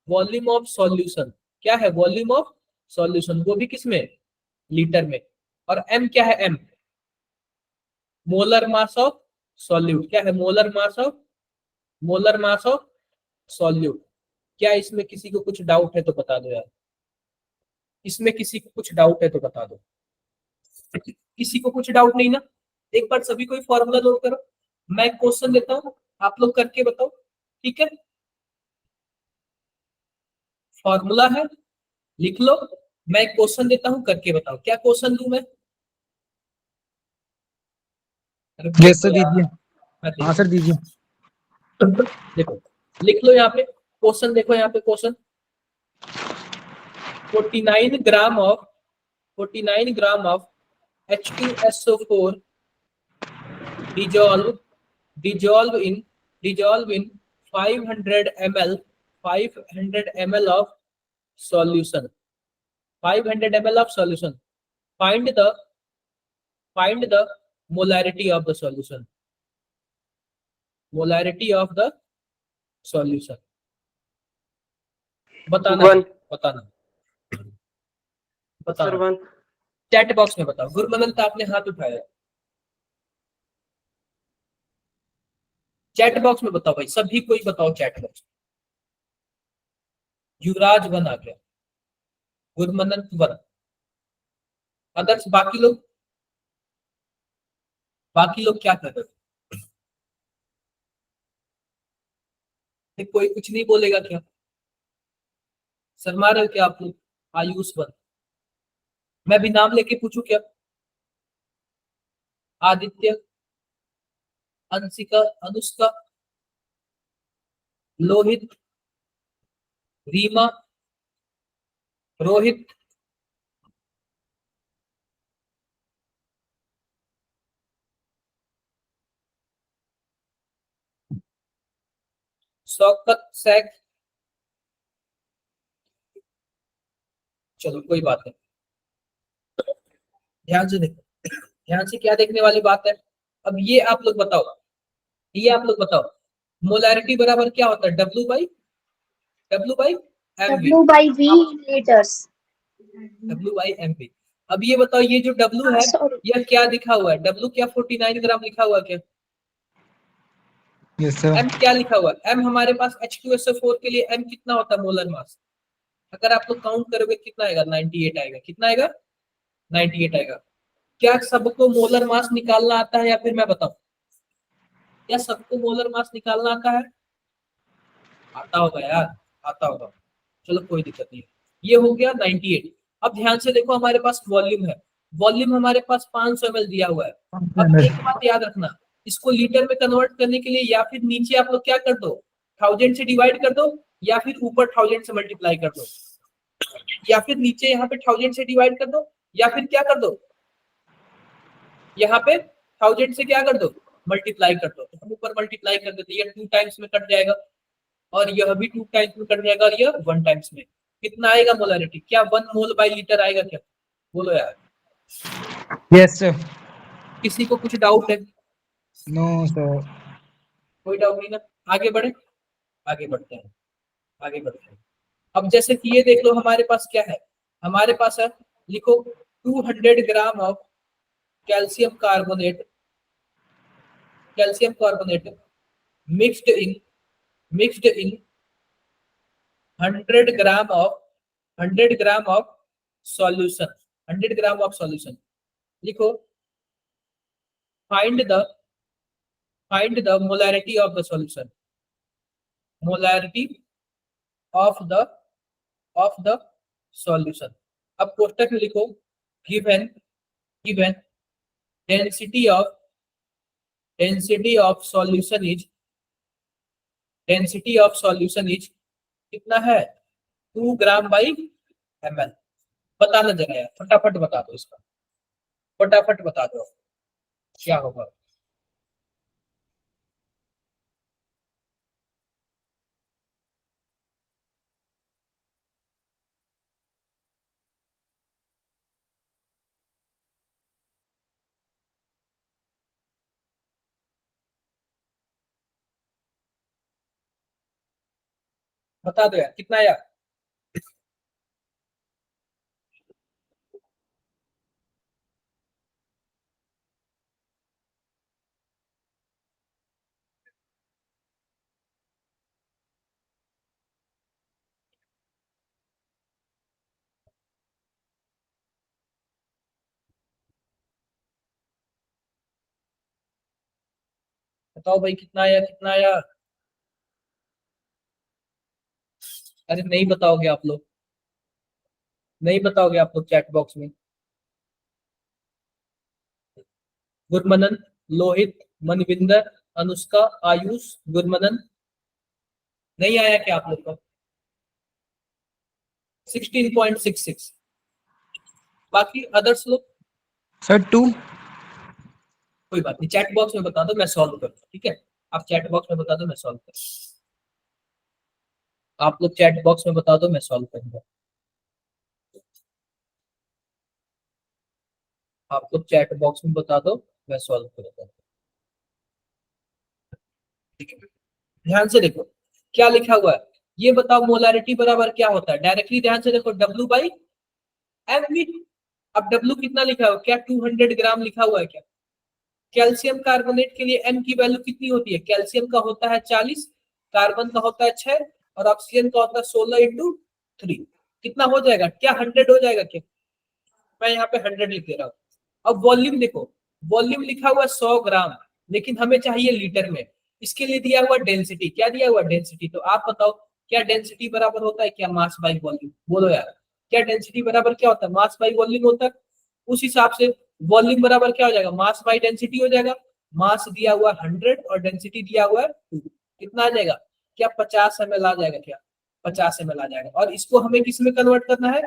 volume of solution. क्या है? वॉल्यूम ऑफ सॉल्यूशन, वो भी किस में? लीटर में। और M क्या है? M molar mass of solute. क्या है? Molar mass of solute. क्या इसमें किसी को कुछ डाउट है तो बता दो यार, इसमें किसी को कुछ डाउट है तो बता दो। किसी को कुछ डाउट नहीं ना? एक बार सभी कोई फॉर्मूला नोट करो, मैं क्वेश्चन देता हूँ, आप लोग करके बताओ, ठीक है? फॉर्मूला है, लिख लो। मैं क्वेश्चन देता हूँ, करके बताओ। क्या क्वेश्चन दूं मैं? अरे
यस सर
देखो यार,
दीजिए।
मैं
हाँ
देखो,
सर दीजिए।
देखो, लिख लो यहाँ पे क्वेश्चन। देखो यहाँ पे question, 49 gram of H2SO4 dissolve in 500 ml of solution. 500 ml of solution. Find the molarity of the solution. Molarity of the solution. बताना
One.
बताना
Sir,
बताना।
one.
चैट बॉक्स में बताओ। गुरमनन तो आपने हाथ उठाया, चैट बॉक्स में बताओ भाई, सभी कोई बताओ चैट बॉक्स। युवराज वन आ गया, गुरमनन वन, अदर्स बाकी लोग क्या कर रहे हो? कोई कुछ नहीं बोलेगा क्या? शर्मा रहे हो क्या आप लोग? आयुष वन, मैं भी नाम लेके पूछू क्या? आदित्य, अंशिका, अनुष्का, लोहित, रीमा, रोहित, शौकत, सैक। चलो कोई बात नहीं, ध्यान से देखो, ध्यान से क्या देखने वाली बात है। अब ये आप लोग बताओ, मोलैरिटी बराबर क्या होता है? W by M V.
W by V liters.
W by M V. अब ये बताओ, ये जो W है,
Sorry.
यह क्या लिखा हुआ है? W क्या 49 ग्राम लिखा हुआ है क्या?
Yes sir.
M क्या लिखा हुआ है? M हमारे पास H2SO4 के लिए M कितना होता है? Molar mass. अगर आप लोग काउंट करोगे कितना आएगा? 98 आएगा। कितना आएगा? 98 आएगा। क्या सबको मोलर मास निकालना आता है या फिर मैं बताऊं? क्या सबको मोलर मास निकालना आता है? आता होगा यार, आता होगा। चलो कोई दिक्कत नहीं है। ये हो गया 98। अब ध्यान से देखो, हमारे पास वॉल्यूम है, वॉल्यूम हमारे पास 500 ml दिया हुआ है। अब एक बात याद रखना, इसको लीटर में कन्वर्ट करने के लिए या फिर नीचे आप लोग क्या कर दो, 1000 से डिवाइड कर दो, या फिर ऊपर 1000 से मल्टीप्लाई कर दो, या फिर नीचे यहाँ पे 1000 से डिवाइड कर दो, या फिर क्या कर दो, यहाँ पे 1000 से क्या कर दो, मल्टीप्लाई कर दो। तो हम ऊपर मल्टीप्लाई कर देते, ये 2 टाइम्स में कट जाएगा, और यह भी 2 टाइम्स में कट जाएगा, और यह 1 टाइम्स में। कितना आएगा मोलैरिटी? क्या 1 मोल बाई लीटर आएगा क्या? बोलो यार,
यस सर।
किसी को कुछ डाउट है?
No sir.
कोई डाउट नहीं ना? आगे बढ़े, आगे बढ़ते हैं, आगे बढ़ते हैं। अब जैसे कि ये देख लो, हमारे पास क्या है? हमारे पास है, लिखो, 200 gram of calcium carbonate mixed in 100 gram of solution. 100 gram of solution. लिखो, find the molarity of the solution. Molarity of the solution. अब कोष्टक में लिखो, given density of solution is density of solution is कितना है 2 gram by ml। बताना जरा यार, फटाफट बता दो इसका, फटाफट बता दो क्या होगा। बता दो यार कितना यार। बताओ भाई कितना आया, कितना आया। अरे नहीं बताओगे आप लोग, नहीं बताओगे आप लोग चैट बॉक्स में। गुरमनन, लोहित, मनविंदर, अनुष्का, आयुष, गुरमनन, नहीं आया क्या आप लोग को? 16.66। बाकी अदर्स लोग
सर 2।
कोई बात नहीं, चैट बॉक्स में बता दो, मैं सॉल्व करूंगा, ठीक है। आप चैट बॉक्स में बता दो, मैं सॉल्व करूंगा। आप लोग चैट बॉक्स में बता दो, मैं सॉल्व करूंगा। आप लोग चैट बॉक्स में बता दो, मैं सॉल्व करूंगा। ठीक है, ध्यान से देखो क्या लिखा हुआ है, ये बताओ मोलारिटी बराबर क्या होता है। डायरेक्टली ध्यान से देखो, W बाई mv। अब W कितना लिखा हुआ, क्या 200 ग्राम लिखा हुआ है क्या? कैल्शियम कार्बोनेट के लिए m की वैल्यू कितनी होती है? कैल्शियम का होता है 40, कार्बन का होता है 6 और ऑक्सीजन का होता है 16 इंटू 3। कितना हो जाएगा, क्या 100 हो जाएगा क्या? मैं यहाँ पे 100 लिख दे रहा हूँ। अब वॉल्यूम देखो, वॉल्यूम लिखा हुआ 100 ग्राम, लेकिन हमें चाहिए लीटर में। इसके लिए दिया हुआ डेंसिटी, क्या दिया हुआ डेंसिटी, तो आप बताओ क्या डेंसिटी बराबर होता है क्या मास बाई वॉल्यूम? बोलो यार, क्या डेंसिटी बराबर क्या होता है? मास बाई वॉल्यूम होता है। उस हिसाब से वॉल्यूम बराबर क्या हो जाएगा, मास बाई डेंसिटी हो जाएगा। मास दिया हुआ 100 और डेंसिटी दिया हुआ है 2, कितना आ जाएगा, क्या 50 ml आ जाएगा क्या? 50 ml आ जाएगा। और इसको हमें किस में कन्वर्ट करना है,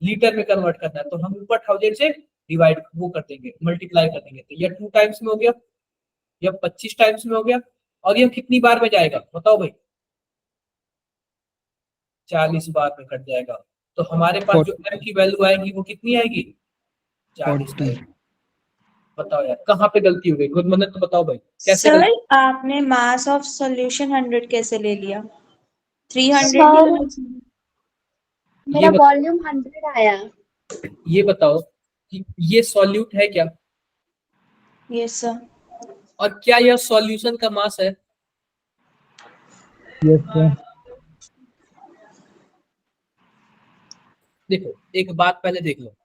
लीटर में कन्वर्ट करना है। तो हम ऊपर 1000 से डिवाइड वो कर देंगे, मल्टीप्लाई कर देंगे। तो ये 2 टाइम्स में हो गया, ये 25 टाइम्स में हो गया। और ये कितनी बार में जाएगा बताओ भाई? 40 बार में कट जाएगा। तो हमारे पास जो m की वैल्यू आएगी वो कितनी आएगी, 40
40।
आएगी। बताओ यार कहाँ पे गलती हो गई, गुरमनन तो बताओ भाई कैसे
सर
गलती?
आपने मास ऑफ सॉल्यूशन 100 कैसे ले लिया? 300
सर
ही होना चाहिए।
मेरा
ये
वॉल्यूम 100 आया।
ये बताओ कि ये सॉल्यूट है क्या,
यस सर।
और क्या यह सॉल्यूशन का मास है?
Yes sir.
देखो एक बात पहले देख लो,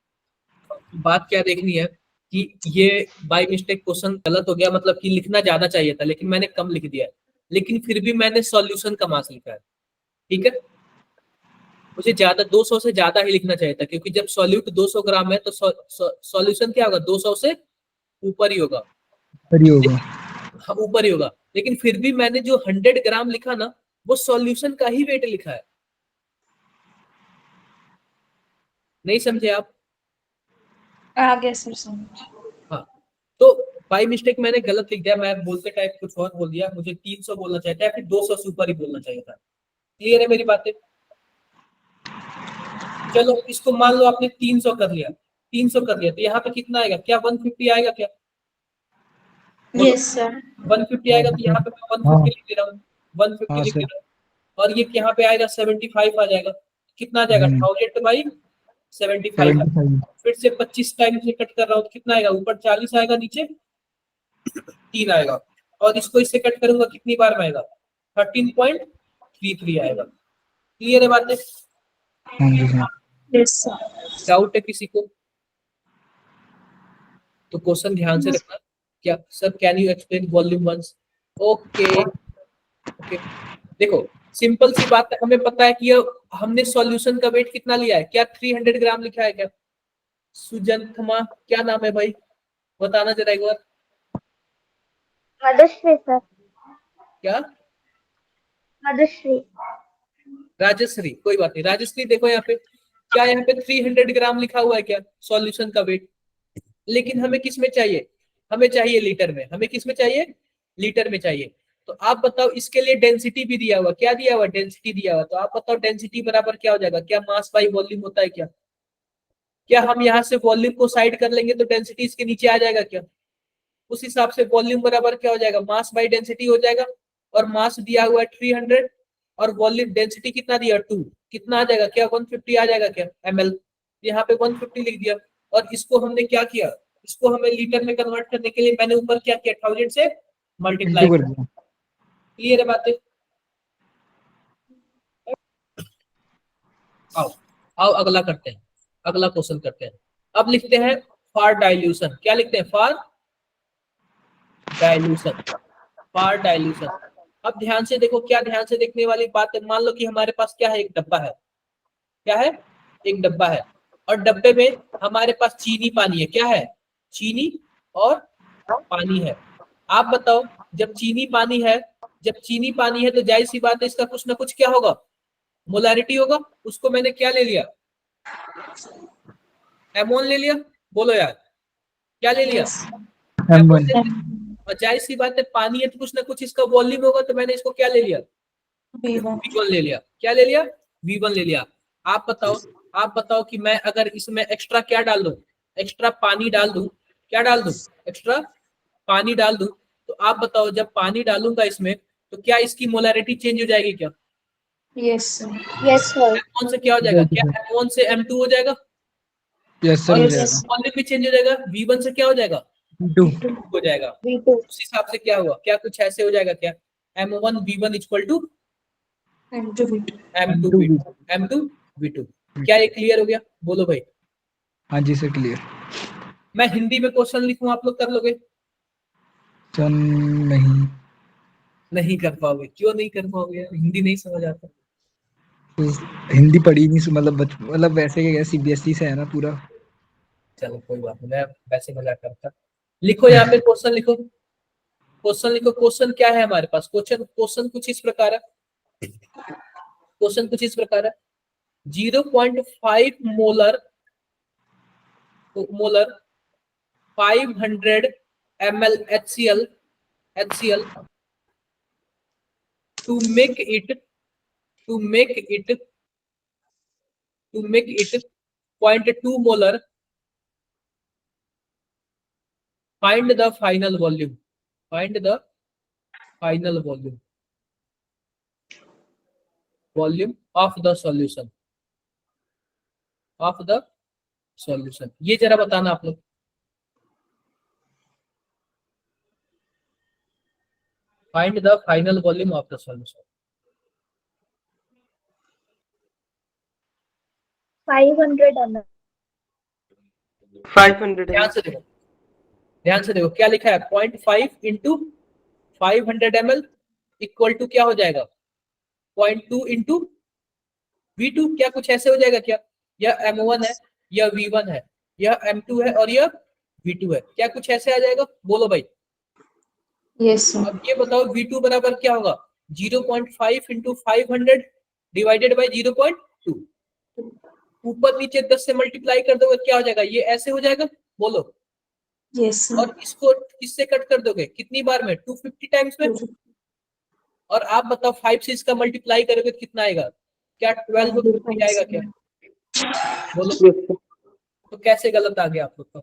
बात क्या देखनी है कि ये बाय मिस्टेक क्वेश्चन गलत हो गया, मतलब कि लिखना ज्यादा चाहिए था लेकिन मैंने कम लिख दिया है। लेकिन फिर भी मैंने सॉल्यूशन का मास लिखा है, ठीक है। मुझे ज्यादा 200 से ज्यादा ही लिखना चाहिए था, क्योंकि जब सॉल्यूट 200 ग्राम है तो सॉल्यूशन क्या होगा, 200 से ऊपर ही होगा।
सर ये होगा।
हाँ ऊपर ही होगा, लेकिन फिर भी मैंने जो 100 ग्राम लिखा ना, वो सॉल्यूशन का ही वेट लिखा है। नहीं समझे आप?
आ गया सर समझ।
हाँ, तो बाई मिस्टेक मैंने गलत लिख दिया, मैं बोलते टाइप कुछ और बोल दिया। मुझे 300 बोलना चाहिए था या फिर 200 से ऊपर ही बोलना चाहिए था। क्लियर है मेरी बातें? चलो इसको मान लो आपने 300 कर लिया, 300 कर लिया, तो यहाँ पे कितना आएगा, क्या 150 आएगा क्या? बोलो,
यस सर।
150 आएगा। तो यहाँ पे मैं 150
हाँ
लिख दे रहा हूँ, 150
हाँ
लिख दे
सर।
रहा हूँ। और ये यहाँ पे आएगा 75 आ जाएगा। कितना आ जाएगा, 1000 बाई 75 है।
75।
फिर से 25 टाइम से कट कर रहा हूँ तो कितना आएगा, ऊपर 40 आएगा, नीचे 3 आएगा। और इसको इससे कट करूंगा कितनी बार में आएगा, 13.33 आएगा। क्लियर है बातें?
हाँ जी सर।
Yes sir.
डाउट है किसी को? तो क्वेश्चन ध्यान से रखना। क्या sir, can you explain volume once? Okay okay. देखो सिंपल सी बात है, हमें पता है कि ये हमने सॉल्यूशन का वेट कितना लिया है, क्या 300 ग्राम लिखा है क्या? सुजंथमा, क्या नाम है भाई, बताना जरा एक बार।
मधुश्री सर।
क्या
राजश्री।
राजश्री, कोई बात नहीं। राजश्री देखो यहाँ पे क्या, यहाँ पे 300 ग्राम लिखा हुआ है क्या सॉल्यूशन का वेट, लेकिन हमें किस में चाहिए, हमें चाहिए लीटर में। हमें किस में चाहिए, लीटर में चाहिए। तो आप बताओ, इसके लिए डेंसिटी भी दिया हुआ, क्या दिया हुआ, डेंसिटी दिया हुआ। तो आप बताओ डेंसिटी बराबर क्या हो जाएगा, क्या मास बाई वॉल्यूम होता है क्या, क्या हम यहाँ से वॉल्यूम को साइड कर लेंगे तो डेंसिटी इसके नीचे आ जाएगा क्या। उस हिसाब से वॉल्यूम बराबर क्या हो जाएगा, मास बाई डेंसिटी हो जाएगा। और मास दिया हुआ है 300 और वॉल्यूम डेंसिटी कितना दिया 2, कितना आ जाएगा, क्या 150 आ जाएगा क्या ml। यहाँ पे 150 लिख दिया। और इसको हमने क्या किया, इसको हमें लीटर में कन्वर्ट करने के लिए मैंने ऊपर क्या किया, 1000 से मल्टीप्लाई
इंटू कर
किया।
दिया।
क्लियर है बातें। आओ आओ अगला करते हैं, अगला क्वेश्चन करते हैं। अब लिखते हैं फॉर डाइल्यूशन। क्या लिखते हैं, फॉर डाइल्यूशन, फॉर डाइल्यूशन। अब ध्यान से देखो, क्या ध्यान से देखने वाली बात है। मान लो कि हमारे पास क्या है, एक डब्बा है। क्या है, एक डब्बा है और डब्बे में हमारे पास चीनी पानी है। क्या है, चीनी और पानी है। आप बताओ, जब चीनी पानी है, जब चीनी पानी है तो जाहिर सी बात है इसका कुछ ना कुछ क्या होगा, मोलारिटी होगा। उसको मैंने क्या ले लिया, M1 ले लिया। बोलो यार, क्या ले लिया,
M1
ले लिया। और जाहिर सी बात है पानी है तो कुछ ना कुछ इसका वॉल्यूम होगा, तो मैंने इसको क्या ले लिया, V1 ले लिया। क्या ले लिया, V1 ले लिया। आप बताओ, आप बताओ कि मैं अगर इसमें एक्स्ट्रा क्या डाल दूं, एक्स्ट्रा पानी डाल दूं, क्या डाल दूं, एक्स्ट्रा पानी डाल दूं। तो आप बताओ, जब पानी डालूंगा इसमें तो क्या इसकी मोलारिटी चेंज हो जाएगी क्या,
यस सर।
M1 से क्या हो जाएगा, क्या M1 से M2 हो जाएगा।
यस सर
और
हो
Yes.
जाएगा।
वॉल्यूम भी चेंज हो जाएगा, V1 से क्या हो जाएगा,
2
हो जाएगा।
V2
उस हिसाब से क्या हुआ, क्या कुछ ऐसे हो जाएगा क्या, M1 V1 equal to
and V2।
M2 V2, M2 V2। क्या ये क्लियर हो गया, बोलो भाई।
हाँ जी सर क्लियर।
मैं हिंदी में क्वेश्चन लिखूं, आप लोग कर लोगे,
सन नहीं,
नहीं कर पाओगे। क्यों नहीं कर पाओगे यार, हिंदी नहीं समझ आता।
तो हिंदी पढ़ी नहीं, मतलब वैसे CBSE से है ना पूरा।
चलो कोई बात नहीं, मैं वैसे मजाक करता। लिखो यहाँ पे क्वेश्चन लिखो, क्वेश्चन लिखो। क्वेश्चन क्या है हमारे पास, क्वेश्चन क्वेश्चन कुछ इस प्रकार है, क्वेश्चन कुछ इस प्रकार है। 0.5 molar 500 ml HCl to make it 0.2 molar. Find the final volume. Find the final volume of the solution. Of the solution. ये जरा बताना आप लोग। Find the final volume of the solution.
500 ml।
500
ध्यान से देखो, ध्यान से देखो क्या लिखा है, 0.5 इंटू 500 ml इक्वल टू क्या हो जाएगा, 0.2 इंटू V2। क्या कुछ ऐसे हो जाएगा क्या, यह M1 है, यह V1 है, यह M2 है और यह V2 है। क्या कुछ ऐसे आ जाएगा, बोलो भाई।
Yes sir.
अब ये बताओ V2 बराबर क्या होगा, 0.5 इंटू 500 डिवाइडेड बाई 0.2। ऊपर नीचे 10 से मल्टीप्लाई कर दोगे क्या हो जाएगा, ये ऐसे हो जाएगा, बोलो।
Yes sir.
और इसको किससे कट कर दोगे, कितनी बार में, 250 टाइम्स में। और आप बताओ 5 से इसका मल्टीप्लाई करोगे तो कितना आएगा, क्या 1250 आएगा क्या, बोलो। तो कैसे गलत आ गया आप लोग का,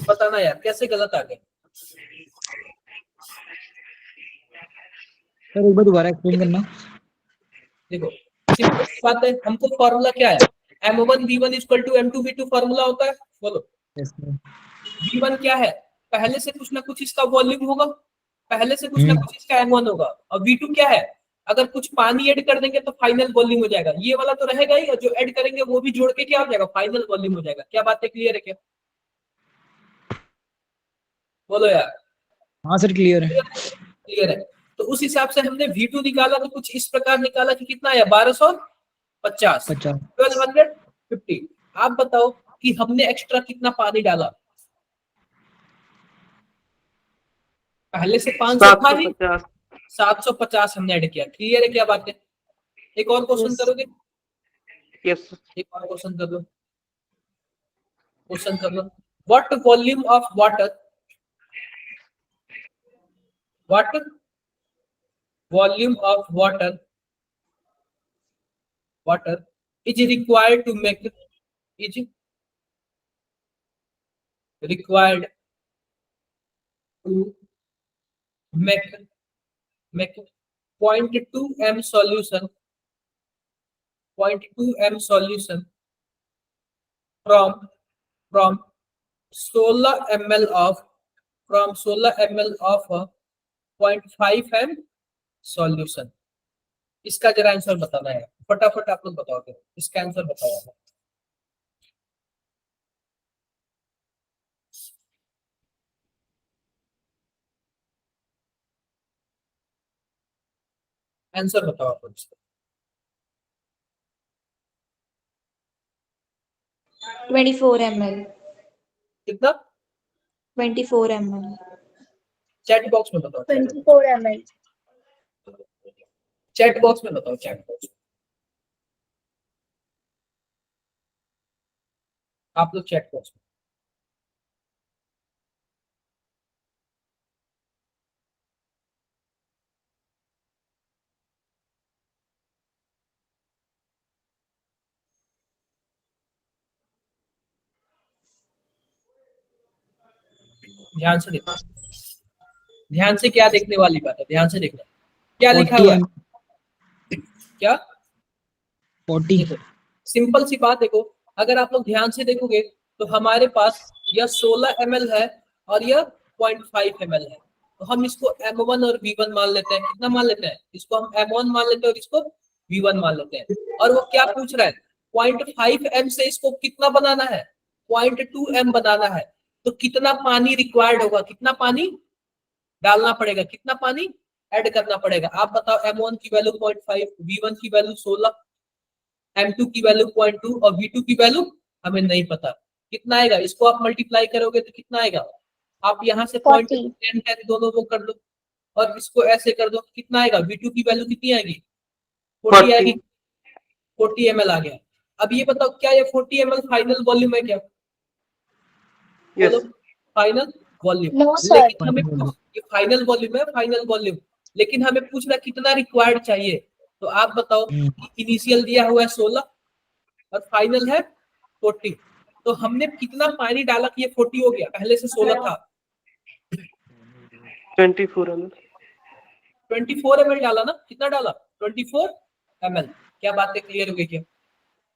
बताना यार, कैसे गलत आ गया।
सर एक बार दोबारा एक्सप्लेन करना।
देखो सिंपल सी बात है, हमको फॉर्मूला क्या है, M1 V1 equal to M2 V2 formula होता है, बोलो।
Yes sir.
V1 क्या है, पहले से कुछ ना कुछ इसका वॉल्यूम होगा, पहले से कुछ ना कुछ इसका M1 होगा। और V2 क्या है, अगर कुछ पानी ऐड कर देंगे तो फाइनल वॉल्यूम हो जाएगा, ये वाला तो रहेगा ही, और जो ऐड करेंगे वो भी जोड़ के क्या हो जाएगा, फाइनल वॉल्यूम हो जाएगा। क्या बातें क्लियर है क्या, बोलो यार।
हाँ सर क्लियर है।
क्लियर है। तो उस हिसाब से हमने V2 निकाला तो कुछ इस प्रकार निकाला कि कितना आया, 1250, 1250। आप बताओ कि हमने एक्स्ट्रा कितना पानी डाला, पहले से 500 था ही,
750
750 हमने ऐड किया। क्लियर है क्या बात है? एक और क्वेश्चन
Yes.
करोगे?
Yes.
एक और क्वेश्चन कर लो, क्वेश्चन कर लो। What volume of water, what volume of water is required to make, is required to make 0.2 m solution, 0.2 m solution from 16 ml of, from 16 ml of 0.5 m solution। इसका जरा answer बताना है, फटाफट आप लोग बताओगे, इसका आंसर बताओ। आंसर बताओ आप लोग इसका।
24 ml,
कितना?
24 ml,
चैट बॉक्स में बताओ,
24 ml,
चैट बॉक्स में बताओ, चैट बॉक्स। आप लोग चैट बॉक्स में। ध्यान से देखना, ध्यान से क्या देखने वाली बात है, ध्यान से देखना क्या लिखा हुआ है। क्या
40
सिंपल सी बात देखो, अगर आप लोग ध्यान से देखोगे तो हमारे पास यह 16 ml है और यह 0.5 ml है, तो हम इसको M1 और V1 मान लेते हैं। कितना मान लेते हैं? इसको हम M1 मान लेते हैं और इसको V1 मान लेते हैं। और वो क्या पूछ रहा है? 0.5 m से इसको कितना बनाना है? 0.2 m बनाना है। तो कितना पानी रिक्वायर्ड होगा, कितना पानी डालना पड़ेगा, कितना पानी ऐड करना पड़ेगा? आप बताओ। M1 की वैल्यू 0.5, V1 की वैल्यू 16, M2 की वैल्यू 0.2 और V2 की वैल्यू हमें नहीं पता। कितना आएगा? इसको आप मल्टीप्लाई करोगे तो कितना आएगा? आप यहाँ से 0.10 दोनों वो कर दो और इसको ऐसे कर दो, कितना आएगा? V2 की वैल्यू कितनी आएगी? 40 आएगी। 40 ml आ गया। अब ये बताओ, क्या ये 40 ml फाइनल वॉल्यूम है क्या?
Yes.
Final volume.
No, sir.
लेकिन हमें ये फाइनल वॉल्यूम है, फाइनल वॉल्यूम, लेकिन हमें पूछना कितना रिक्वायर्ड चाहिए। तो आप बताओ कि इनिशियल दिया हुआ है 16 और फाइनल है 40, तो हमने कितना पानी डाला कि ये 40 हो गया? पहले से 16 था।
24 ml.
24 ml डाला ना? कितना डाला? 24 ml। क्या बातें क्लियर हो गई क्या?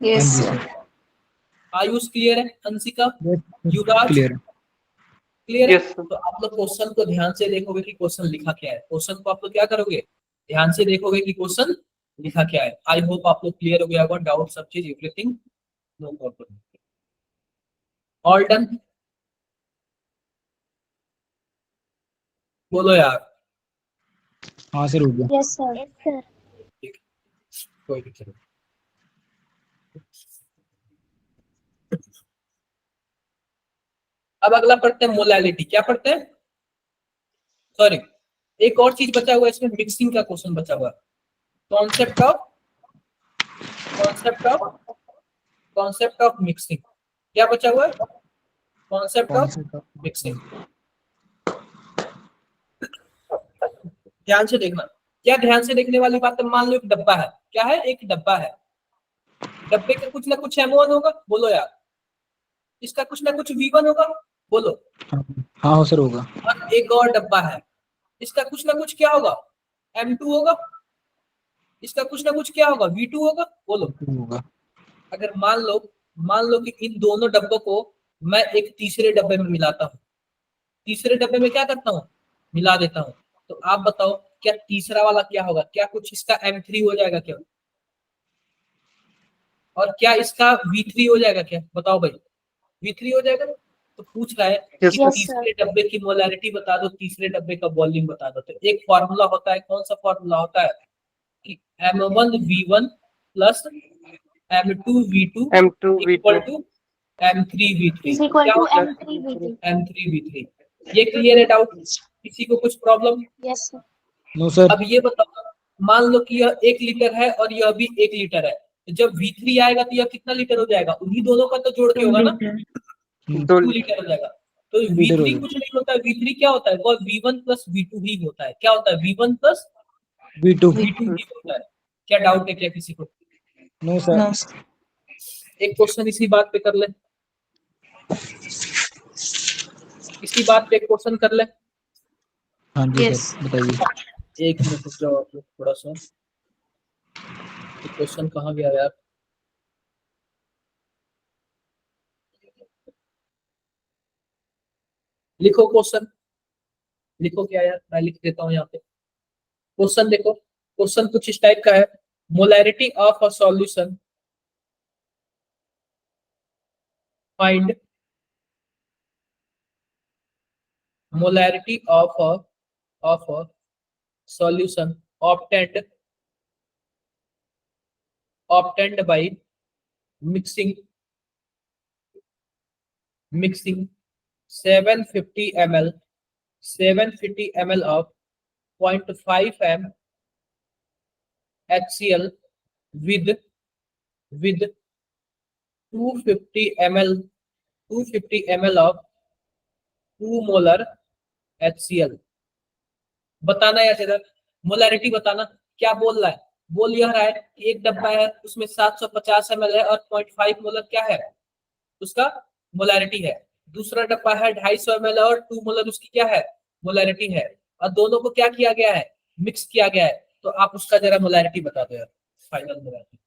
yes sir,
आयुष क्लियर है? अंशिका, युवराज
क्लियर
क्लियर है?
Yes, sir.
तो आप लोग क्वेश्चन को ध्यान से देखोगे कि क्वेश्चन लिखा क्या है। क्वेश्चन को आप लोग क्या करोगे? ध्यान से देखोगे कि क्वेश्चन लिखा क्या है। आई होप आप लोग क्लियर हो गया होगा, डाउट सब चीज everything, no problem. All done? बोलो यार।
हाँ सर हो गया।
Yes, sir. Yes, sir.
कोई दिक्कत नहीं। अब अगला पढ़ते हैं मोलैलिटी। क्या पढ़ते हैं? सॉरी, एक और चीज बचा हुआ है इसमें, मिक्सिंग का क्वेश्चन बचा हुआ है। Concept of mixing. क्या बचा हुआ है? Concept of mixing. ध्यान से देखना। क्या ध्यान से देखने वाली बात है? मान लो एक डब्बा है। क्या है? एक डब्बा है। डब्बे का कुछ ना कुछ M1 होगा, बोलो यार। इसका कुछ ना कुछ V1 होगा, बोलो।
हाँ सर होगा।
और एक और डब्बा है, इसका कुछ ना कुछ क्या होगा? M2 होगा। इसका कुछ ना कुछ क्या होगा? V2 होगा, बोलो।
होगा।
अगर मान लो कि इन दोनों डब्बों को मैं एक तीसरे डब्बे में मिलाता हूँ, तीसरे डब्बे में क्या करता हूँ? मिला देता हूँ। तो आप बताओ, क्या तीसरा वाला क्या होगा? क्या कुछ इसका M3 हो जाएगा क्या? और क्या इसका V3 हो जाएगा क्या? बताओ भाई, V3 हो जाएगा। तो पूछ रहा है कि
Yes,
sir.
तीसरे डब्बे की मोलैरिटी बता दो, तीसरे डब्बे का वॉल्यूम बता दो। तो एक फॉर्मूला होता है, कौन सा फॉर्मूला होता है? कि M1V1 plus M2V2
M2
equal
V2.
To M3V3।
Is equal
क्या
to
होता है?
M3 V2.
M3V3। ये क्लियर है? डाउट किसी को? कुछ problem?
Yes, sir.
No sir.
अब ये बताओ, मान लो कि यह 1 लीटर है और यह भी 1 लीटर है, तो जब V3 आएगा तो यह कितना लीटर हो जाएगा? उन्हीं दोनों का तो जोड़ के
2
होगा ना,
लीटर
2
2
लीटर।
लीटर हो जाएगा। तो
लीटर हो
V3
जाएगा।
कुछ नहीं होता है, V3 क्या होता है? वो V1 प्लस V2 ही होता है। क्या होता है? V1 plus
V2।
V2 ही होता है। क्या डाउट है क्या किसी को?
No sir.
नो
एक क्वेश्चन इसी बात पे कर ले, इसी बात पे एक क्वेश्चन कर ले।
हाँ जी
यस
सर बताइए।
एक मिनट रुक जाओ आप लोग थोड़ा सा, क्वेश्चन कहाँ गया यार? लिखो क्वेश्चन, लिखो क्या यार, मैं लिख देता हूँ यहाँ पे। क्वेश्चन देखो, क्वेश्चन कुछ इस टाइप का है। Molarity of a solution, find molarity of a solution obtained by mixing 750 ml of 0.5 m HCl with 250 ml of 2 molar HCl। बताना है इधर, मोलैरिटी बताना। क्या बोल रहा है? बोल यह रहा है कि एक डब्बा है, उसमें 750 ml है और 0.5 मोलर क्या है? उसका मोलैरिटी है। दूसरा डब्बा है 250 ml है और 2 मोलर उसकी क्या है? मोलैरिटी है। और दोनों को क्या किया गया है? मिक्स किया गया है। तो आप उसका जरा मोलैरिटी बता दो यार, फाइनल मोलैरिटी।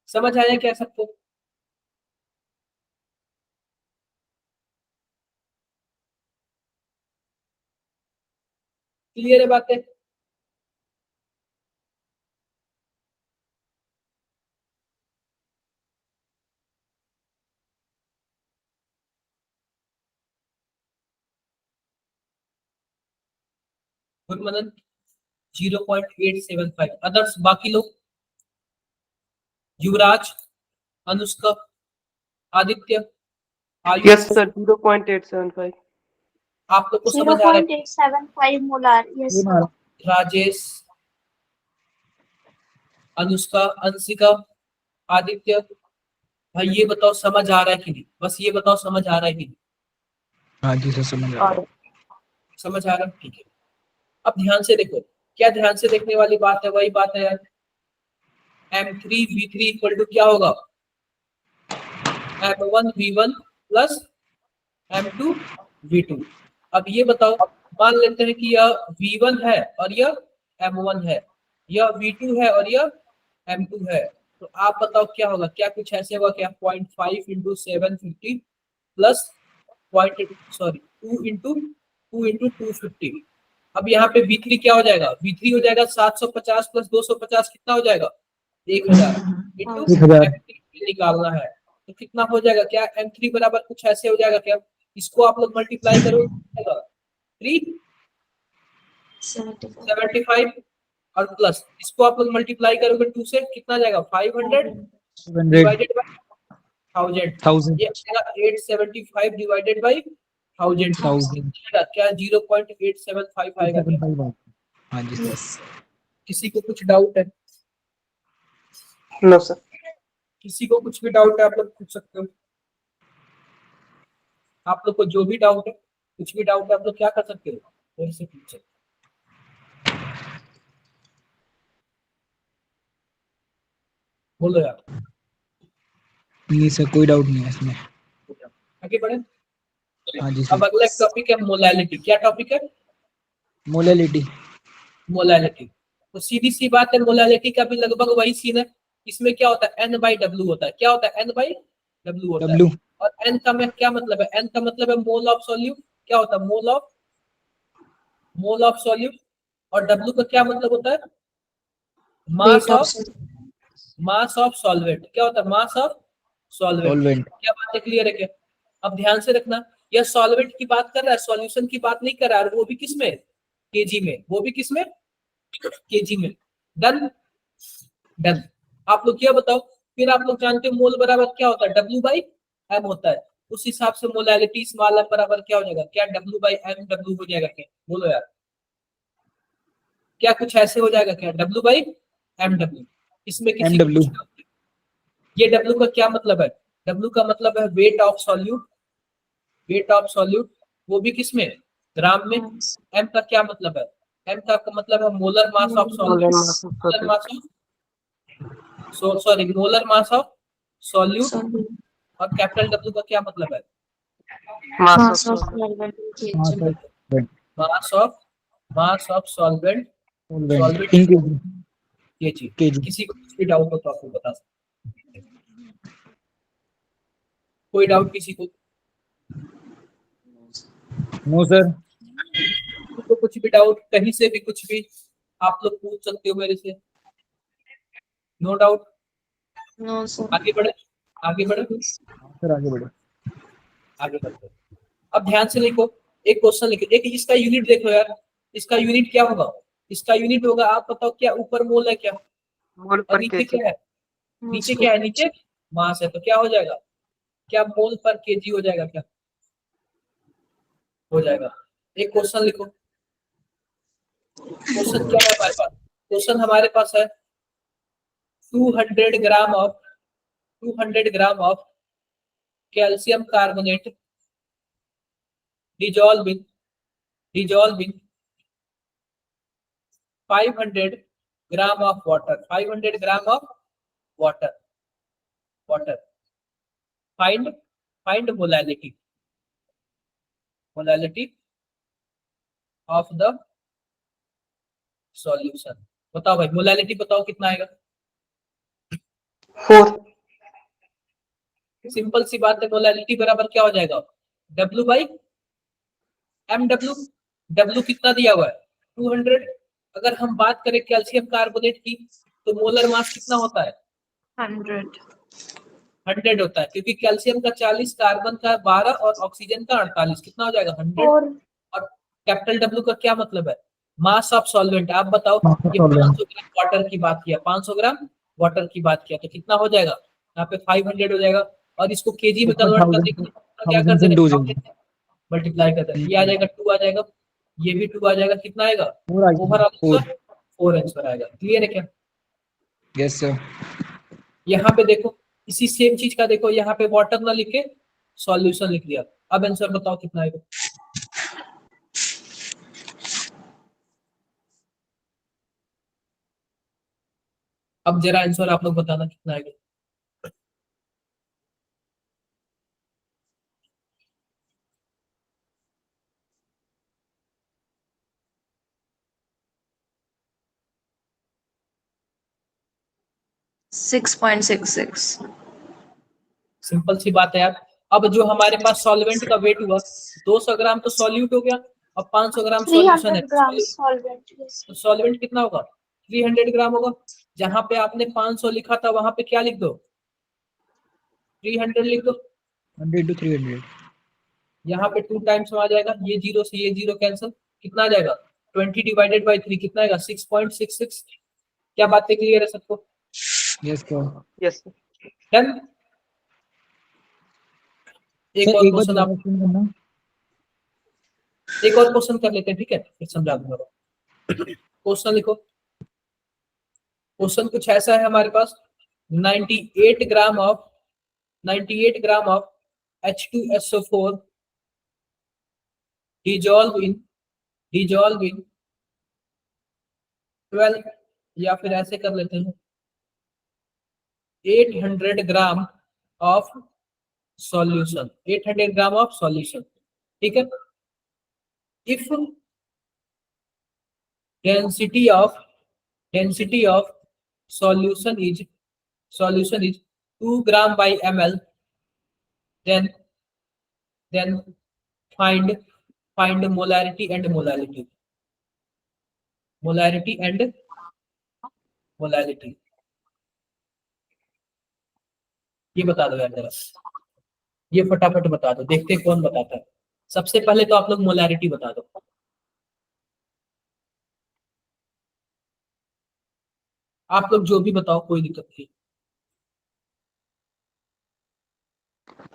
समझ आया क्या सबको? क्लियर है बातें? गुरमनन 0.875। अदर्स बाकी लोग, युवराज, अनुष्का, आदित्य, आयुष,
Yes sir, 0.875.
आप लोग को समझ आ रहा है?
0.875 मोलार यस
ये मारा।
राजेश, अनुष्का, अंशिका, आदित्य, भाई ये बताओ समझ आ रहा है कि नहीं? बस ये बताओ समझ आ रहा है कि नहीं?
हाँ जी सर समझ आ रहा है।
समझ आ रहा है, ठीक है। अब ध्यान से देखो, क्या ध्यान से देखने वाली बात है? वही बात है यार, M3V3 इक्वल टू क्या होगा? M1V1 plus M2V2। अब ये बताओ, मान लेते हैं कि यह V1 है और यह M1 है, यह V2 है और यह M2 है। तो आप बताओ क्या होगा? क्या कुछ ऐसे होगा क्या? 0.5 इंटू 750 प्लस 2 इंटू 250। अब यहाँ पे V3 क्या हो जाएगा? V3 हो जाएगा 750 प्लस 250 कितना हो जाएगा? 1000 इंटू
1000।
M3 निकालना है। तो कितना हो जाएगा? क्या M3 बराबर कुछ ऐसे हो जाएगा क्या? इसको आप लोग मल्टीप्लाई करो, 375 और प्लस इसको आप लोग मल्टीप्लाई करोगे 2 से, कितना जाएगा? 500 डिवाइडेड बाय 1000।
1000।
ये आएगा 875 डिवाइडेड बाय 1000।
1000।
क्या 0.875 आएगा क्या?
875। हाँ जी सर।
किसी को कुछ डाउट है?
No sir.
किसी को कुछ भी डाउट है आप लोग पूछ सकते हो। आप लोग को जो भी डाउट है, कुछ भी डाउट है, आप लोग क्या कर सकते हो? मेरे से पूछ सकते हो। बोलो यार,
नहीं सर कोई डाउट नहीं है इसमें।
आगे बढ़े।
हाँ जी
अब
सर।
अगला टॉपिक है मोलैलिटी। क्या टॉपिक है?
मोलैलिटी।
मोलैलिटी। तो सीधी सी बात है, मोलैलिटी का भी लगभग वही सीन है। इसमें क्या होता है? N/W होता है। क्या होता है? N/W होता है।
W।
और N का में क्या मतलब है? N का मतलब है मोल ऑफ सॉल्यूट। क्या होता है? Mole of solute. और W का क्या मतलब होता है? Mass of solvent. क्या होता है? Mass of solvent.
सॉल्वेंट।
क्या बात है? क्लियर है क्या? अब ध्यान से रखना, यह सॉल्वेंट की बात कर रहा है, सॉल्यूशन की बात नहीं कर रहा है। और वो भी किस में? केजी में। वो भी किस में? केजी में। Done done. आप लोग क्या बताओ, फिर आप लोग जानते हो मोल बराबर क्या होता है, W बाई M होता है। उस हिसाब से मोलैलिटी स्मॉल m बराबर क्या हो जाएगा, क्या W बाई M W हो जाएगा क्या, बोलो यार, क्या कुछ ऐसे हो जाएगा क्या, W बाई M W। इसमें किसी को
MW।
पूछना, ये W का क्या मतलब है, W का मतलब है weight of solute, weight of solute, वो भी किसमें, ग्राम में। M का क्या मतलब है, M का मतलब है molar mass of solute, molar mass of sorry molar mass of solute. और कैपिटल W का क्या मतलब है,
mass of
mass of solvent,
solvent in KG.
ये चीज।
केजी।
किसी को कुछ भी डाउट हो तो आपको बता सकते हैं। कोई डाउट किसी को,
नो सर।
तो कुछ भी डाउट कहीं से भी कुछ भी आप लोग पूछ सकते हो मेरे से, नो डाउट।
No sir.
आगे बढ़े, आगे बढ़े,
सर आगे बढ़ो।
आगे बढ़ते हैं। अब ध्यान से लिखो, एक क्वेश्चन लिखो, एक इसका यूनिट देखो यार, इसका यूनिट क्या होगा, इसका यूनिट होगा, आप बताओ क्या, ऊपर मोल है क्या,
मोल
और
पर
नीचे
केजी।
क्या है, नीचे क्या है, नीचे मास है, तो क्या हो जाएगा, क्या मोल पर केजी हो जाएगा, क्या हो जाएगा। एक क्वेश्चन लिखो, क्वेश्चन क्या है हमारे पास, क्वेश्चन हमारे पास है 200 gram of 200 gram of calcium carbonate dissolve in 500 gram of water, 500 gram of water, water, find molality of the solution. बताओ भाई मोलैलिटी बताओ कितना आएगा,
4।
सिंपल सी बात है, मोलैलिटी बराबर क्या हो जाएगा, W बाई MW। W कितना दिया हुआ है 200, अगर हम बात करें कैल्शियम कार्बोनेट की तो मोलर मास कितना होता है 100 होता है, क्योंकि कैल्शियम का 40, कार्बन का 12 और ऑक्सीजन का 48, कितना हो जाएगा 100।
और
और कैपिटल W का क्या मतलब है, मास ऑफ सॉल्वेंट। आप बताओ, ये 500 ग्राम वाटर की बात किया, 500 ग्राम वाटर की बात किया, तो कितना हो जाएगा, यहाँ पे 500 हो जाएगा, और इसको केजी में कन्वर्ट करने के लिए क्या कर देंगे, मल्टीप्लाई कर देंगे, ये आ जाएगा 2 आ जाएगा, ये भी 2 आ जाएगा, कितना आएगा ओवरऑल आंसर 4 आंसर आएगा। क्लियर है क्या,
यस सर।
यहाँ पे देखो, इसी सेम चीज का देखो, यहाँ पे वाटर ना लिखे सॉल्यूशन लिख दिया, अब आंसर बताओ कितना आएगा, अब जरा आंसर आप लोग बताना कितना आएगा।
सिक्स 6.66।
सिंपल सी बात है यार, अब जो हमारे पास सॉल्वेंट का वेट हुआ 200 ग्राम तो सॉल्यूट हो गया, अब 500 ग्राम सॉल्यूशन
300
है,
ग्राम सॉल्वेंट।
तो सॉल्वेंट कितना होगा 300 ग्राम होगा। जहां पे आपने 500 लिखा था वहां पे क्या लिख दो 300 लिख दो,
100 to 300।
यहाँ पे 2 टाइम्स में आ जाएगा, ये जीरो से ये जीरो कैंसिल, कितना आ जाएगा 20 डिवाइडेड बाई 3 कितना आएगा 6.66। क्या बातें क्लियर है सबको,
यस सर।
Yes
done. एक और क्वेश्चन आप,
करना।
एक और क्वेश्चन कर लेते हैं, ठीक है, फिर समझा दूंगा। क्वेश्चन लिखो, क्वेश्चन कुछ ऐसा है हमारे पास, 98 gram of 98 gram of H2SO4 dissolve in 12, या फिर ऐसे कर लेते हैं 800 ग्राम of solution, 800 gram of solution, ठीक है। If density of solution is 2 gram by ml, then find molarity and molality, ये बता दो यार जरा, ये फटाफट बता दो, देखते हैं कौन बताता है। सबसे पहले तो आप लोग मोलारिटी बता दो, आप लोग जो भी बताओ, कोई दिक्कत नहीं।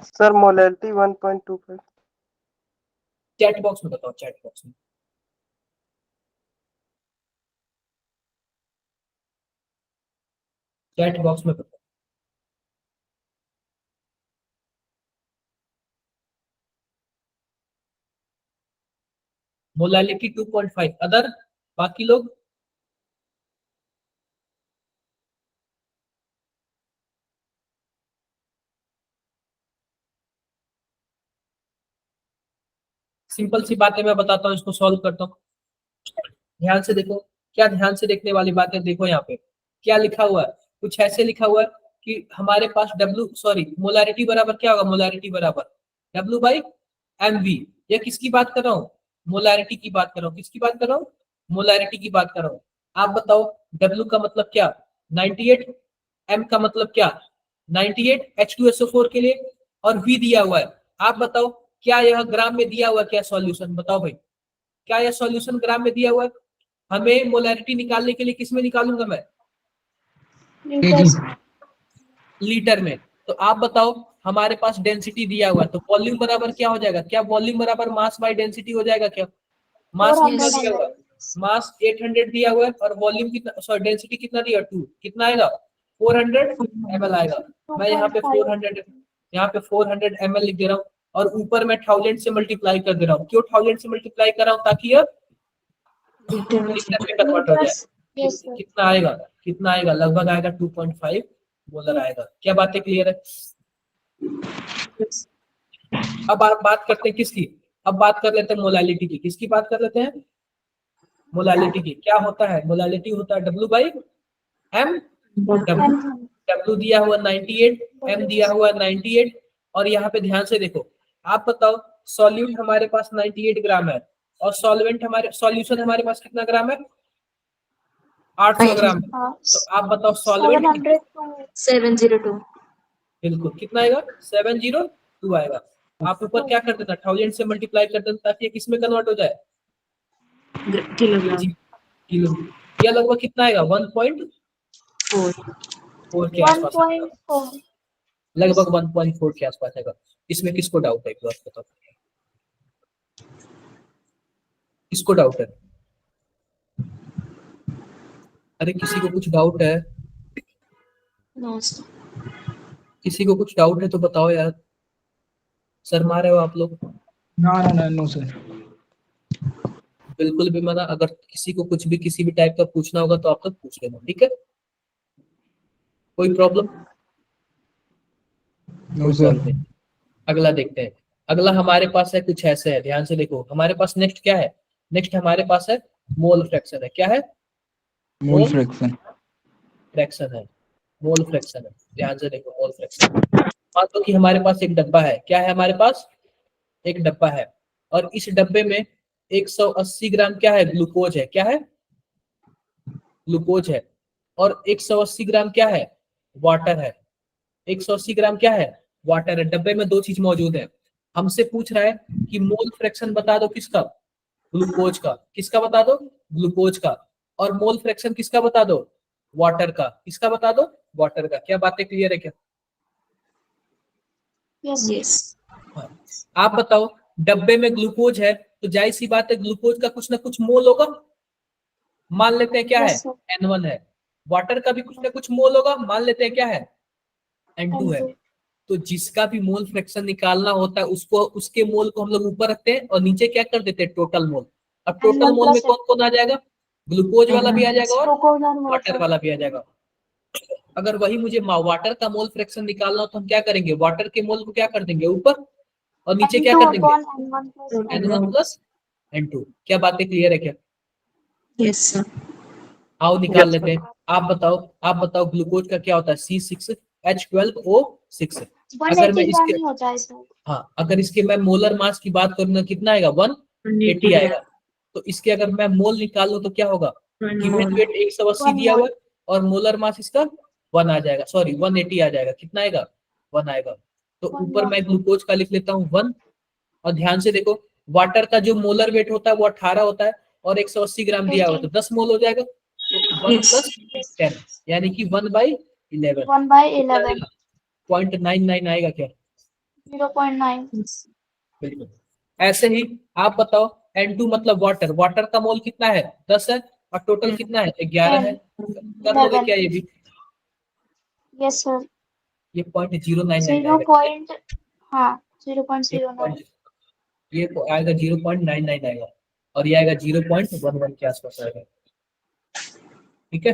Sir molality 1.25।
चैट बॉक्स में बताओ, चैट बॉक्स में। चैट बॉक्स में बताओ। मोलैलिटी 2.5। अदर बाकी लोग? सिंपल सी बातें मैं बताता हूँ, इसको सॉल्व करता हूँ। ध्यान से देखो, क्या ध्यान से देखने वाली बातें देखो। यहाँ पे क्या लिखा हुआ है, कुछ ऐसे लिखा हुआ है कि हमारे पास मोलैरिटी बराबर क्या होगा, मोलैरिटी बराबर W/mv। ये किसकी बात कर रहा हूँ, मोलैरिटी की बात कर रहा हूँ। किसकी बात कर रहा हूँ, मोलैरिटी की बात कर रहा हूँ। आप बताओ W का मतलब क्या, 98, M का मतलब क्या 98 H2SO4 के लिए, और V दिया हुआ है। आप बताओ क्या यह ग्राम में दिया हुआ है, क्या सॉल्यूशन बताओ भाई, क्या यह सॉल्यूशन ग्राम में दिया हुआ है? हमें मोलैरिटी निकालने के लिए किस में निकालूंगा मैं, लीटर में। तो आप बताओ हमारे पास डेंसिटी दिया हुआ है, तो वॉल्यूम बराबर क्या हो जाएगा, क्या वॉल्यूम बराबर मास बाय डेंसिटी हो जाएगा क्या? मास कितना दिया हुआ है, मास 800 दिया हुआ है, और वॉल्यूम कितना, सॉरी डेंसिटी कितना दिया, 2, कितना आएगा 400 ml आएगा। मैं यहाँ पे 400 ml लिख दे रहा हूँ, और ऊपर मैं 1000 से मल्टीप्लाई कर दे रहा हूँ। क्यों 1000 से मल्टीप्लाई कर रहा हूँ, ताकि यह लीटर में कन्वर्ट हो जाए। कितना आएगा, कितना आएगा, लगभग आएगा 2.5 मोलर आएगा। क्या बातें क्लियर है? अब आप बात करते हैं किसकी, अब बात कर लेते हैं मोलैलिटी की। किसकी बात कर लेते हैं, मोलैलिटी की। क्या होता है, मोलैलिटी होता है W/m। W दिया हुआ 98, M दिया हुआ 98, और यहाँ पे ध्यान से देखो। आप बताओ सॉल्यूट हमारे पास 98 ग्राम है, और सॉल्यूशन हमारे पास कितना ग्राम है, 800 ग्राम है। तो आप बताओ सॉल्वेंट
702।
बिल्कुल कितना आएगा, 702 आएगा। आप ऊपर क्या कर देना, 1000 से मल्टीप्लाई कर देना, ताकि ये किस में कन्वर्ट हो जाए,
किलोग्राम।
किलो। यह लगभग कितना आएगा, 1.4 के आसपास आएगा, लगभग 1.4 के आसपास आएगा। इसमें किसको डाउट है, एक बार बताओ, किसको डाउट है? अरे किसी को कुछ डाउट है, किसी को कुछ डाउट है तो बताओ यार, शर्मा रहे हो आप लोग।
No sir.
बिल्कुल भी मना। अगर किसी को कुछ भी किसी भी टाइप का पूछना होगा तो आप लोग पूछ लेना, ठीक है, कोई प्रॉब्लम?
No sir.
अगला देखते हैं। अगला हमारे पास है कुछ ऐसे है, ध्यान से देखो। हमारे पास नेक्स्ट क्या है, नेक्स्ट हमारे पास है मोल फ्रैक्शन है। क्या है,
मोल फ्रैक्शन।
फ्रैक्शन है, मोल फ्रैक्शन है। ध्यान से देखो, मोल फ्रैक्शन। मान लो कि हमारे पास एक डब्बा है। क्या है हमारे पास, एक डब्बा है, और इस डब्बे में 180 ग्राम क्या है, ग्लूकोज है। क्या है, ग्लूकोज है। और 180 ग्राम क्या है, वाटर है। 180 ग्राम क्या है, वाटर है। डब्बे में दो चीज मौजूद है। हमसे पूछ रहा है कि मोल फ्रैक्शन बता दो किसका, ग्लूकोज का। किसका बता दो, ग्लूकोज का। और मोल फ्रैक्शन किसका बता दो, वाटर का। किसका बता दो, वाटर का। क्या बातें क्लियर है क्या?
यस।
हाँ। आप बताओ डब्बे में ग्लूकोज है, तो जाहिर सी बात है ग्लूकोज का कुछ ना कुछ मोल होगा। मान लेते हैं क्या है, N1 है। वाटर का भी कुछ ना कुछ मोल होगा, मान लेते हैं क्या है, N2 है। तो जिसका भी मोल फ्रैक्शन निकालना होता है, उसको उसके मोल को हम लोग ऊपर रखते हैं, और नीचे क्या कर देते हैं, टोटल मोल। अब टोटल मोल में कौन कौन आ जाएगा, ग्लूकोज वाला भी आ जाएगा और वाटर वाला भी आ जाएगा। अगर वही मुझे वाटर का मोल फ्रैक्शन निकालना हो तो हम क्या करेंगे, वाटर के मोल को क्या कर देंगे ऊपर, और नीचे क्या कर देंगे, N1 प्लस N2। क्या बातें क्लियर है क्या?
Yes sir.
आओ निकाल लेते हैं। आप बताओ ग्लूकोज का क्या होता है, C6H12O6। अगर मैं इसके हाँ, अगर इसके मैं मोलर मास की बात करूँ ना, कितना आएगा, 180 आएगा। तो इसके अगर मैं मोल निकाल लूं तो क्या होगा, गिवन वेट 180 दिया हुआ है, और मोलर मास इसका 1 आ जाएगा, सॉरी 180 आ जाएगा। कितना आएगा, 1 आएगा। तो ऊपर मैं ग्लूकोज का लिख लेता हूँ 1। और ध्यान से देखो, वाटर का जो मोलर वेट होता है वो 18 होता है, और 180 ग्राम दिया हुआ है, तो 10 मोल हो जाएगा। तो 1 प्लस 10, यानी कि 1/11
1/11
0.99 आएगा क्या?
0.9
बिल्कुल। ऐसे ही आप बताओ N2 मतलब वाटर, वाटर का मोल कितना है? 10 है और टोटल कितना है? 11 है। कर लोगे क्या ये भी?
Yes sir.
ये 0.099
0
आएगा।
पॉइंट हाँ 0.09
ये आएगा 0.99 आएगा और ये आएगा 0.11 के आसपास आएगा। ठीक है,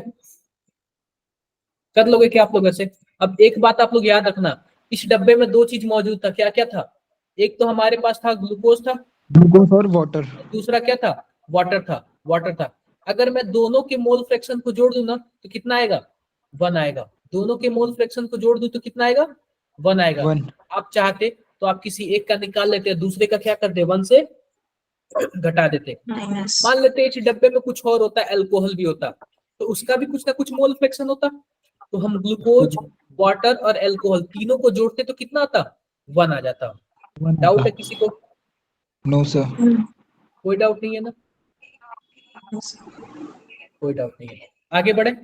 कर लोगे क्या आप लोग ऐसे? अब एक बात आप लोग याद रखना, इस डब्बे में दो चीज मौजूद था, क्या क्या था? एक तो हमारे पास था ग्लूकोज था,
ग्लूकोज और वाटर।
दूसरा क्या था? वाटर था, वाटर था। अगर मैं दोनों के मोल फ्रैक्शन को जोड़ दूं ना तो कितना आएगा? 1 आएगा। दोनों के मोल फ्रैक्शन को जोड़ दूं तो कितना आएगा? 1 आएगा।
1
आप चाहते तो आप किसी एक का निकाल लेते, दूसरे का क्या करते? 1 से घटा देते।
माइनस।
मान लेते इस डब्बे में कुछ और होता, अल्कोहल भी होता, तो उसका भी कुछ ना कुछ मोल फ्रैक्शन होता। तो हम ग्लूकोज, वाटर और अल्कोहल तीनों को जोड़ते तो कितना आता? 1 आ जाता। डाउट है किसी को?
No sir.
कोई डाउट नहीं है ना? कोई डाउट नहीं है। आगे बढ़े,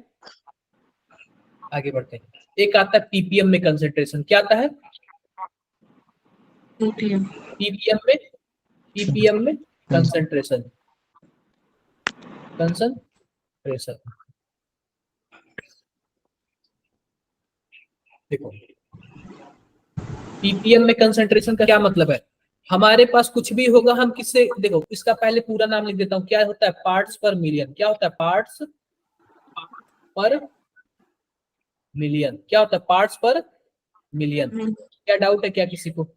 आगे बढ़ते हैं। एक आता है पीपीएम में कंसंट्रेशन, क्या आता है? पीपीएम में कंसंट्रेशन, कंसंट्रेशन। देखो पीपीएम में कंसंट्रेशन का क्या मतलब है? हमारे पास कुछ भी होगा हम किससे, देखो इसका पहले पूरा नाम लिख देता हूँ, क्या होता है? पार्ट्स पर मिलियन। क्या होता है? पार्ट्स पर मिलियन। क्या होता है? पार्ट्स पर मिलियन। क्या डाउट है क्या किसी को?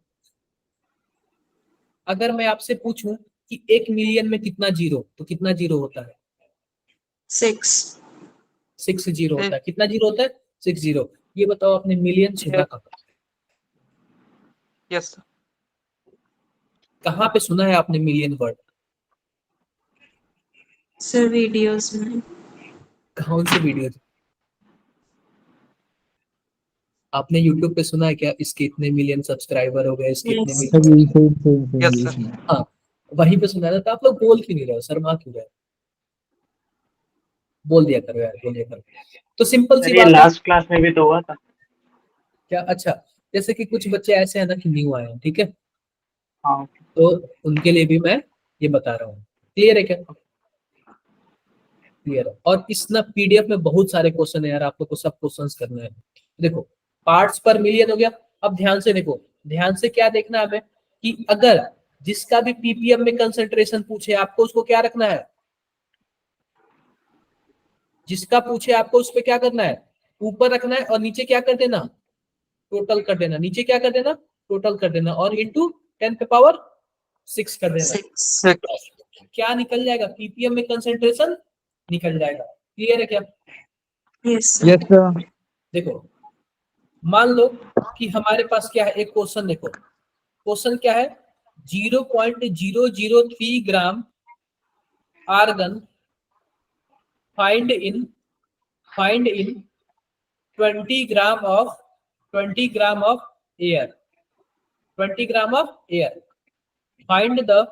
अगर मैं आपसे पूछूं कि 1 मिलियन में कितना जीरो, तो कितना जीरो होता है? 6 जीरो होता है। कितना जीरो होता है? 6 जीरो। ये बताओ आपने मिलियन सुना कहाँ?
Yes sir.
कहाँ पे सुना है आपने मिलियन वर्ड?
सर वीडियोस में।
कौन से वीडियो? आपने यूट्यूब पे सुना है क्या इसके इतने मिलियन सब्सक्राइबर हो गए, इसके इतने
Yes.
मिलियन?
Yes sir.
हाँ, वहीं पे सुना है। तो आप लोग बोल क्यों नहीं रहे हो? शर्मा क्यों रहे हो? बोल दिया करो यार, बोल दिया करो। तो सिंपल सी
सर ये
बात है।
लास्ट क्लास में भी तो हुआ था।
क्या? अच्छा, जैसे कि कुछ बच्चे ऐसे हैं ना कि न्यू आए हैं, ठीक है,
हाँ
तो उनके लिए भी मैं ये बता रहा हूँ। क्लियर है क्या? क्लियर है। और इस ना पीडीएफ में बहुत सारे क्वेश्चन है यार, आप लोग को सब क्वेश्चंस करने हैं। देखो पार्ट्स पर मिलियन हो गया। अब ध्यान से देखो, ध्यान से क्या देखना है हमें कि अगर जिसका भी पीपीएम में कंसंट्रेशन पूछे आपको उसको क्या रखना है? जिसका पूछे आपको उस पर क्या करना है? ऊपर रखना है और नीचे क्या कर देना? टोटल कर देना। नीचे क्या कर देना? टोटल कर देना और इंटू 10 पे पावर 6 कर देना।
6
क्या निकल जाएगा? पीपीएम में कंसंट्रेशन निकल जाएगा। क्लियर है क्या?
Yes
yes sir.
देखो मान लो कि हमारे पास क्या है, एक क्वेश्चन देखो। क्वेश्चन क्या है? 0.003 gram argon find in 20 gram of air. 20 gram of air. Find the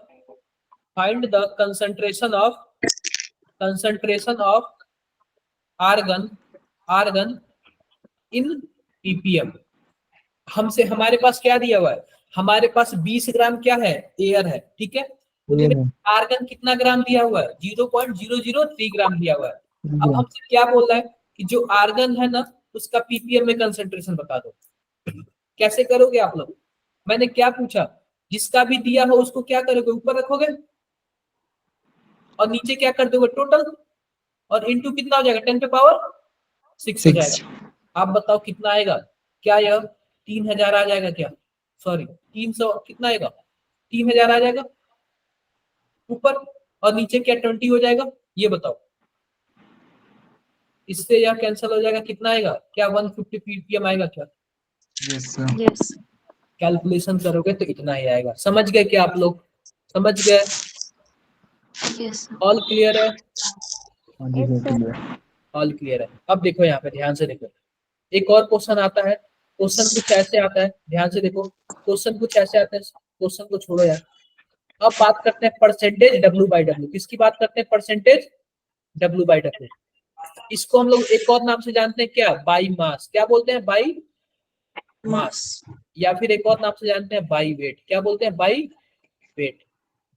concentration of argon in ppm। हमसे हमारे पास क्या दिया हुआ है? हमारे पास 20 ग्राम क्या है? एयर है, ठीक है। उन्होंने आर्गन कितना ग्राम दिया हुआ है? 0.003 ग्राम दिया हुआ है। अब हमसे क्या बोल रहा है कि जो आर्गन है ना उसका पीपीएम में कंसंट्रेशन बता दो। कैसे करोगे आप लोग? मैंने क्या पूछा? जिसका भी दिया हो उसको क्या करोगे? ऊपर रखोगे और नीचे क्या कर दोगे? टोटल, और इंटू कितना हो जाएगा? 10 पे पावर 6 हो जाएगा। आप बताओ कितना आएगा? क्या यह 3000 आ जाएगा क्या? सॉरी 300, कितना आएगा? 3000 आ जाएगा ऊपर, और नीचे क्या 20 हो जाएगा? ये बताओ। इससे यह कैंसिल हो जाएगा, कितना आएगा? क्या 150 पीपीएम आएगा क्या?
Yes sir.
यस
कैलकुलेशन करोगे तो इतना ही आएगा। समझ गए क्या आप लोग? समझ गए?
यस
ऑल क्लियर है?
हाँ जी सर, क्लियर।
ऑल क्लियर है। अब देखो यहाँ पे ध्यान से देखो, एक और क्वेश्चन आता है। क्वेश्चन कुछ ऐसे आता है, ध्यान से देखो। क्वेश्चन कुछ ऐसे आता है, क्वेश्चन को छोड़ो यार। अब बात करते हैं परसेंटेज W/W। किसकी बात करते हैं? Percentage W/W। इसको हम लोग एक और नाम से जानते हैं, क्या? By mass. क्या बोलते हैं? By mass. या फिर एक और नाम से जानते हैं बाई वेट। क्या बोलते हैं? By wait.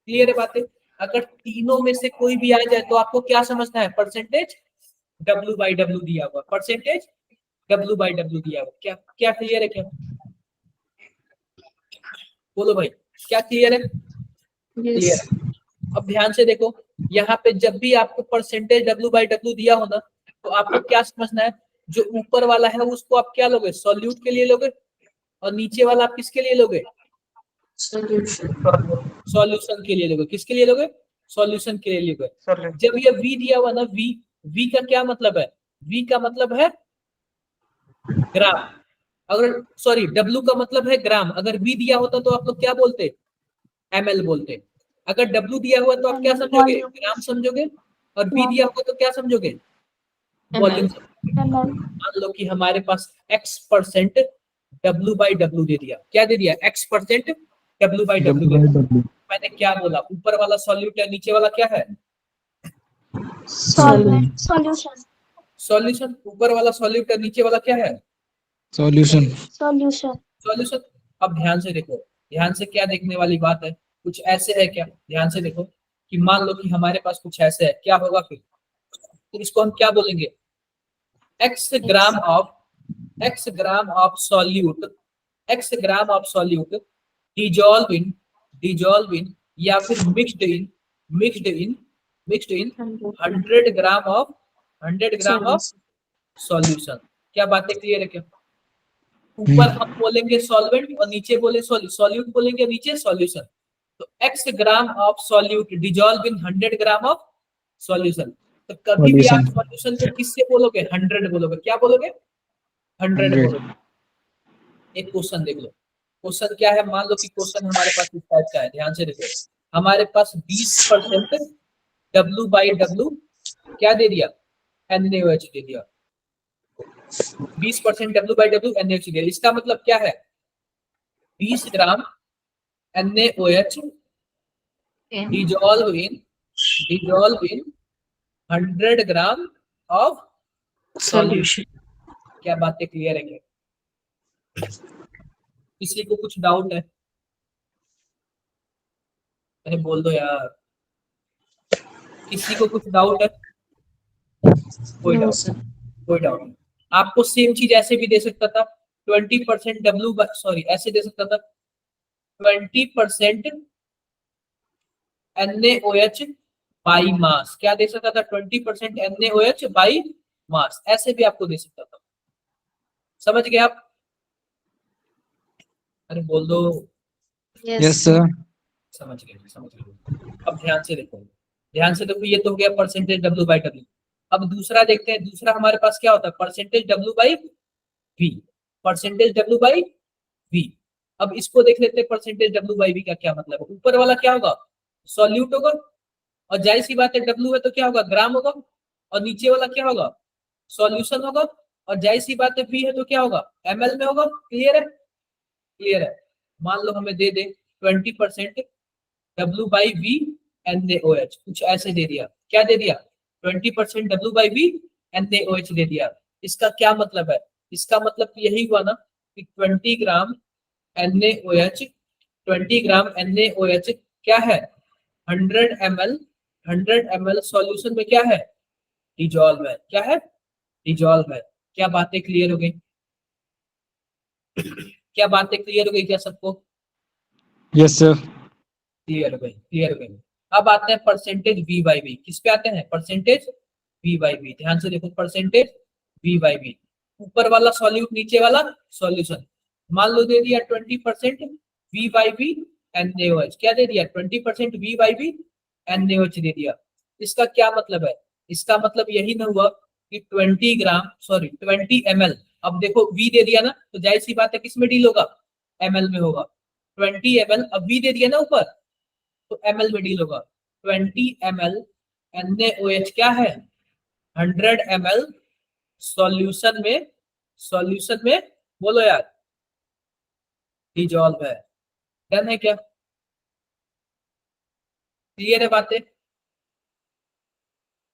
क्लियर है बातें? अगर तीनों में से कोई भी आ जाए तो आपको क्या समझना है? परसेंटेज W/W दिया हुआ, परसेंटेज W/W दिया हुआ। क्या क्या क्लियर है? क्या बोलो भाई, क्या क्लियर है? Clear
Yes.
है। अब ध्यान से देखो, यहाँ पे जब भी आपको परसेंटेज W/W दिया हो ना, तो आपको क्या समझना है? जो ऊपर वाला है उसको आप क्या लोगे? सॉल्यूट के लिए लोगे, और नीचे वाला आप किसके लिए लोगे?
Solution.
सॉल्यूशन के लिए लोगे। किसके लिए लोगे? सॉल्यूशन के लिए लोगे।
सॉल्यूशन।
जब ये V दिया हुआ ना, V का क्या मतलब है? V का मतलब है ग्राम। अगर सॉरी, W का मतलब है ग्राम। अगर V दिया होता तो आप लोग क्या बोलते? ML बोलते। अगर W दिया हुआ तो आप क्या समझोगे?
वॉल्यूम
ग्राम समझोगे। और V दिया होगा तो क्या समझोगे? वॉल्यूम समझोगे।
ml
मान लो कि हमारे पास X% W/W दे दिया। क्या दे दिया? X% W/W दे दिया।
W/W
मैंने क्या बोला? ऊपर वाला सॉल्यूट है, नीचे वाला क्या है?
Solvent solution
solution. ऊपर वाला सॉल्यूट है, नीचे वाला क्या है?
Solution
solution
solution. अब ध्यान से देखो, ध्यान से क्या देखने वाली बात है? कुछ ऐसे है क्या? ध्यान से देखो कि मान लो कि हमारे पास कुछ ऐसे है, क्या होगा फिर? तो इसको हम क्या बोलेंगे? x gram of solute, x gram of solute dissolve in या फिर mixed in 100 gram of solution. क्या बातें क्लियर है? क्या ऊपर हम बोलेंगे सॉल्वेंट और नीचे बोले सॉल्यूट बोलेंगे, नीचे सॉल्यूशन। तो x gram of solute dissolve in 100 gram of solution. तो कभी भी आप
सॉल्यूशन
सॉल्यूशन को किससे बोलोगे? 100 बोलोगे। क्या बोलोगे? 100
100
बोलोगे। एक क्वेश्चन देख लो। क्वेश्चन क्या है? मान लो कि क्वेश्चन हमारे पास इस टाइप का है, ध्यान से देखो। हमारे पास 20% W/W क्या दे दिया? NaOH दे दिया। 20% W/W NaOH दे दिया। इसका मतलब क्या है? 20 ग्राम NaOH dissolve in 100 gram of solution. क्या बातें क्लियर है? क्या किसी को कुछ डाउट है? अरे बोल दो यार, किसी को कुछ डाउट है? कोई
No,
डाउट?
sir.
कोई डाउट नहीं। आपको सेम चीज ऐसे भी दे सकता था, 20% सॉरी ऐसे दे सकता था, 20% NaOH बाई मास। क्या दे सकता था? 20% NaOH बाई मास। ऐसे भी आपको दे सकता था। समझ गए आप? अरे बोल दो।
Yes,
yes
sir.
सर
समझ गए, समझ गए। अब ध्यान से देखो, ध्यान से देखो। ये तो हो गया परसेंटेज W/W। अब दूसरा देखते हैं। दूसरा हमारे पास क्या होता है? Percentage W/V। Percentage W/V। अब इसको देख लेते हैं, परसेंटेज W/V का क्या मतलब है? ऊपर वाला क्या होगा? सॉल्यूट होगा, और जाहिर सी बात है W है तो क्या होगा? ग्राम होगा। और नीचे वाला क्या होगा? सॉल्यूशन होगा। और जाहिर सी बात है V है तो क्या होगा? ML में होगा। क्लियर है? क्लियर है। मान लो हमें दे दे 20% W/V NaOH, कुछ ऐसे दे दिया। क्या दे दिया? 20% W/V NaOH दे दिया। इसका क्या मतलब है? इसका मतलब यही हुआ ना कि 20 ग्राम NaOH, 20 ग्राम NaOH क्या है? 100 ml सॉल्यूशन में क्या है? डिजॉल्व है। क्या है? डिजॉल्व है। क्या बातें क्लियर हो गई? क्या बातें क्लियर हो गई क्या सबको?
यस सर
क्लियर हो गई, क्लियर हो गई। अब आते हैं परसेंटेज V/V। किस पे आते हैं? Percentage V/V। ध्यान से देखो, परसेंटेज V/V। ऊपर वाला सॉल्यूट, नीचे वाला सॉल्यूशन। मान लो दे दिया 20% V/V NaOH। क्या दे दिया? 20% V/V NaOH दे दिया। इसका क्या मतलब है? इसका मतलब यही ना हुआ कि 20 ml। अब देखो V दे दिया ना, तो जाहिर सी बात है किस में डील होगा? ML में होगा। 20 ml। अब V दे दिया ना ऊपर, तो ML में डील होगा। 20 ml NaOH क्या है? 100 ml सॉल्यूशन में बोलो यार, डिजॉल्व है। डन है क्या? क्लियर है बातें?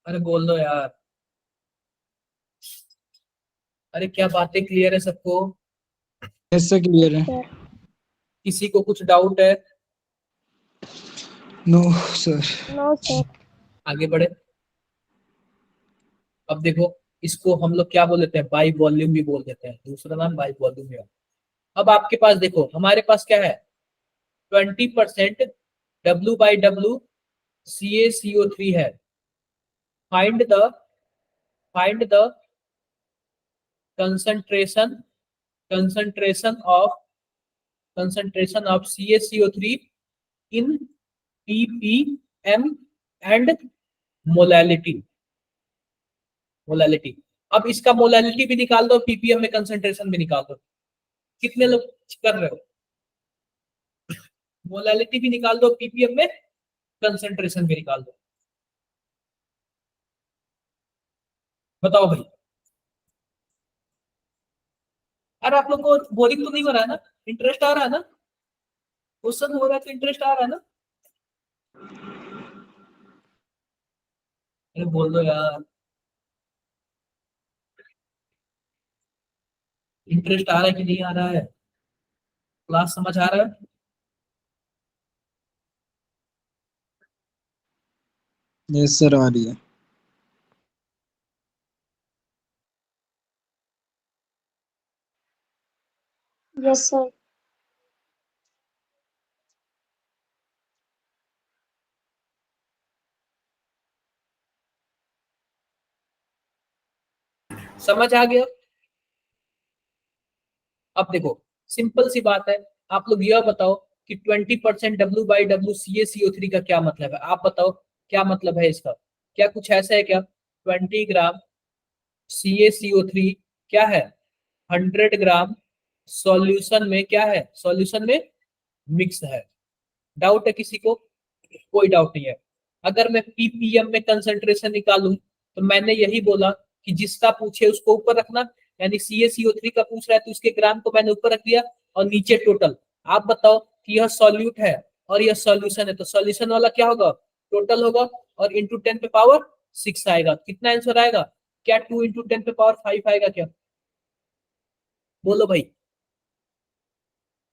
अरे बोल दो यार। अरे क्या बातें क्लियर है सबको?
यस सर क्लियर है।
सर
किसी को कुछ डाउट है?
No sir.
No sir.
आगे बढ़े। अब देखो, इसको हम लोग क्या बोल देते हैं, बाई वॉल्यूम भी बोल देते हैं, दूसरा नाम बाई वॉल्यूम है। अब आपके पास देखो, हमारे पास क्या है, 20% W/W CaCO3 है। Find the find the concentration concentration of CaCO3 in ppm and molality. अब इसका मोलालिटी भी निकाल दो, पीपीएम में कंसंट्रेशन भी निकाल दो। कितने लोग कर रहे हो? मोलालिटी भी निकाल दो, पीपीएम में कंसंट्रेशन भी निकाल दो। बताओ भाई। अरे आप लोग को बोरिंग तो नहीं हो रहा है ना? इंटरेस्ट आ रहा है ना? क्वेश्चन हो रहा है तो इंटरेस्ट आ रहा है ना? अरे बोल दो यार, इंटरेस्ट आ रहा है कि नहीं आ रहा है? क्लास समझ आ रहा है?
यस सर आ रही है।
Yes sir.
समझ आ गया? अब देखो, सिंपल सी बात है। आप लोग यह बताओ कि 20% W/W CaCO3 का क्या मतलब है? आप बताओ क्या मतलब है इसका? क्या कुछ ऐसा है क्या? 20 ग्राम CaCO3 क्या है? 100 ग्राम सॉल्यूशन में क्या है? सॉल्यूशन में मिक्स है। डाउट है किसी को? कोई डाउट नहीं है। अगर मैं पीपीएम में कंसंट्रेशन निकालूं तो मैंने यही बोला कि जिसका पूछे उसको ऊपर रखना। यानी CaCO3 का पूछ रहा है तो उसके ग्राम को मैंने ऊपर रख दिया और नीचे टोटल। आप बताओ कि यह सॉल्यूट है और यह सॉल्यूशन है, तो सॉल्यूशन वाला क्या होगा? टोटल होगा और इंटू 10⁶ आएगा। कितना आंसर आएगा? क्या 2 इंटू 10⁵ आएगा क्या? बोलो भाई,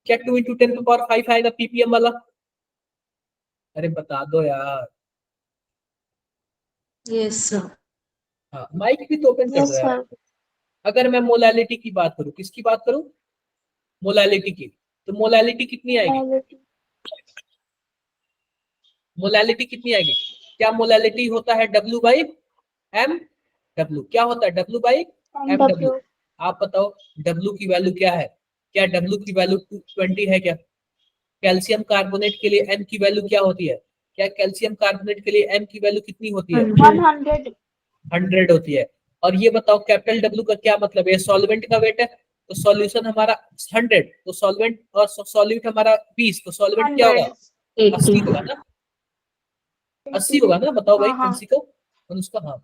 क्या 2 इंटू 10⁵ आएगा पीपीएम वाला? अरे बता दो यार।
Yes, sir.
हाँ, माइक भी तो ओपन कर दो
यस
यार।
सर।
अगर मैं मोलालिटी की बात करूं, किसकी बात करूं? मोलालिटी की। तो मोलालिटी कितनी आएगी? मोलालिटी कितनी आएगी? क्या मोलालिटी होता है? W/M W। क्या होता है? W/MW।
W।
आप बताओ W की वैल्यू क्या है? क्या W की वैल्यू 20 है क्या? कैल्शियम कार्बोनेट के लिए M की वैल्यू क्या होती है? क्या कैल्शियम कार्बोनेट के लिए M की वैल्यू कितनी होती है?
100।
100 होती है। और ये बताओ कैपिटल W का क्या मतलब है? सॉल्वेंट का वेट है, तो सॉल्यूशन हमारा 100, तो सॉल्वेंट और सॉल्यूट हमारा 20, तो सॉल्वेंट क्या होगा?
100।
80
80.
होगा ना? 80 होगा ना? बताओ भाई
हाँ हाँ।
एमसी को और उसका। हाँ,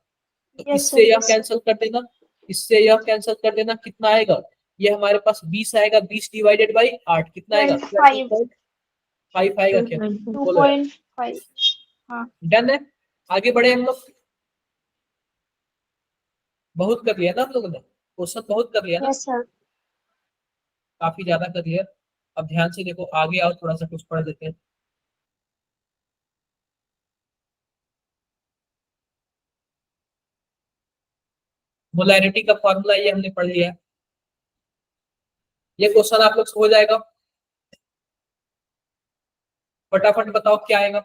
तो
यस
इससे
सर
यह
यस।
कैंसिल कर देना, इससे यह कैंसिल कर देना। कितना आएगा? ये हमारे पास 20 आएगा, 20 डिवाइडेड बाई 8 कितना आएगा?
12.5।
12.5 आएगा क्या?
2.5.
बोलो यार।
2.5। हाँ।
डन है? आगे बढ़े हम लोग। बहुत कर लिया ना हम लोगों ने, क्वेश्चन बहुत कर लिया ना,
यस सर।
काफी ज्यादा कर लिया। अब ध्यान से देखो, आगे आओ, थोड़ा सा कुछ पढ़ देते हैं। मोलैरिटी का फॉर्मूला ये हमने पढ़ लिया है। ये क्वेश्चन आप लोग से हो जाएगा। फटाफट बताओ क्या आएगा,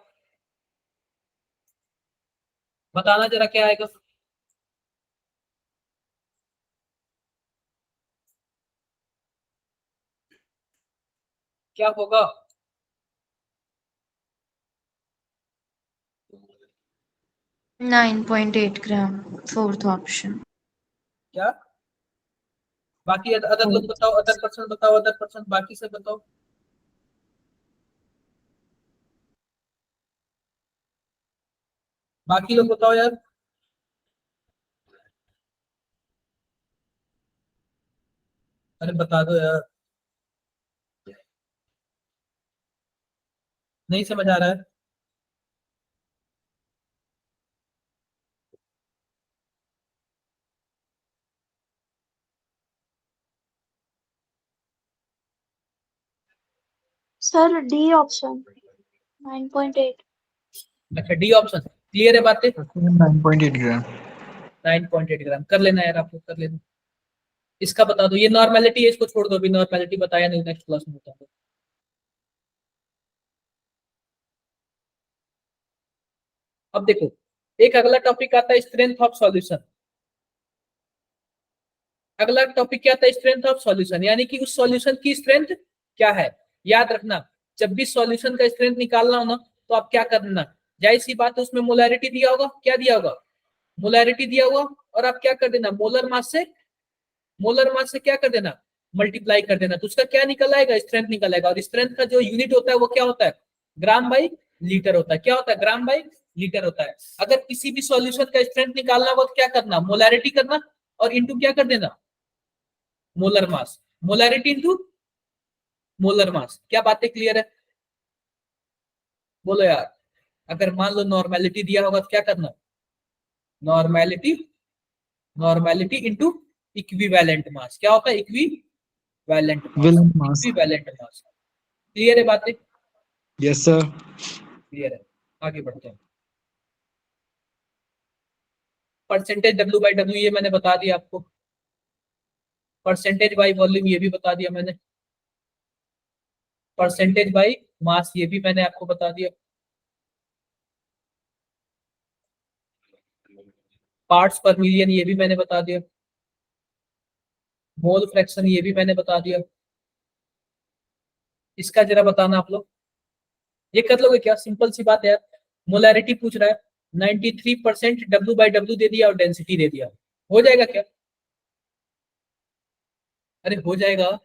बताना जरा क्या आएगा। क्या होगा?
9.8 gram. Fourth option.
क्या? बाकी अदर लोग बताओ, अदर पर्सन बताओ, अदर पर्सन बाकी से बताओ। बाकी लोग बताओ यार। अरे बता दो यार, नहीं समझ आ रहा है?
Sir D option 9.8।
अच्छा डी ऑप्शन, क्लियर है बातें?
9.8 ग्राम।
9.8 ग्राम कर लेना यार, आप लोग कर लेना। इसका बता दो, ये नॉर्मेलिटी है, इसको छोड़ दो, अभी नॉर्मेलिटी बताया नहीं, नेक्स्ट क्लास में बता दो। अब देखो, एक अगला टॉपिक आता है स्ट्रेंथ ऑफ सॉल्यूशन। अगला टॉपिक क्या आता है? स्ट्रेंथ ऑफ सॉल्यूशन, यानी कि उस सॉल्यूशन की स्ट्रेंथ क्या है। याद रखना, जब भी सॉल्यूशन का स्ट्रेंथ निकालना हो ना, तो आप क्या करना, जाहिर सी बात है उसमें मोलैरिटी दिया होगा, क्या दिया होगा, मोलैरिटी दिया होगा, और आप क्या कर देना, मोलर मास से क्या कर देना, मल्टीप्लाई कर देना, तो उसका क्या निकल आएगा, स्ट्रेंथ निकल आएगा। और स्ट्रेंथ का जो यूनिट होता है वो क्या होता है, ग्राम बाई लीटर होता है। क्या होता है, ग्राम बाई लीटर होता है। अगर किसी भी सॉल्यूशन का स्ट्रेंथ निकालना हो तो क्या करना, मोलैरिटी करना, और इंटू क्या कर देना, molar mass, molarity into molar mass. क्या बातें क्लियर है? बोलो यार। अगर मान लो नॉर्मेलिटी दिया होगा तो क्या करना, नॉर्मेलिटी इंटू इक्विवेलेंट मास। क्या होता है, equivalent mass. Equivalent mass. Clear है बातें?
Yes sir.
क्लियर है, आगे बढ़ते हैं। परसेंटेज डब्ल्यू बाई डब्ल्यू ये मैंने बता दिया आपको। परसेंटेज बाई वॉल्यूम ये भी बता दिया मैंने। परसेंटेज बाई मास ये भी मैंने आपको बता दिया। पार्ट्स पर मिलियन ये भी मैंने बता दिया। मोल फ्रैक्शन ये भी मैंने बता दिया। इसका जरा बताना आप लोग, ये कर लोगे क्या? सिंपल सी बात है यार, मोलैरिटी पूछ रहा है, 93% डब्ल्यू बाई डब्ल्यू दे दिया और डेंसिटी दे दिया, हो जाएगा क्या? अरे हो जाएगा,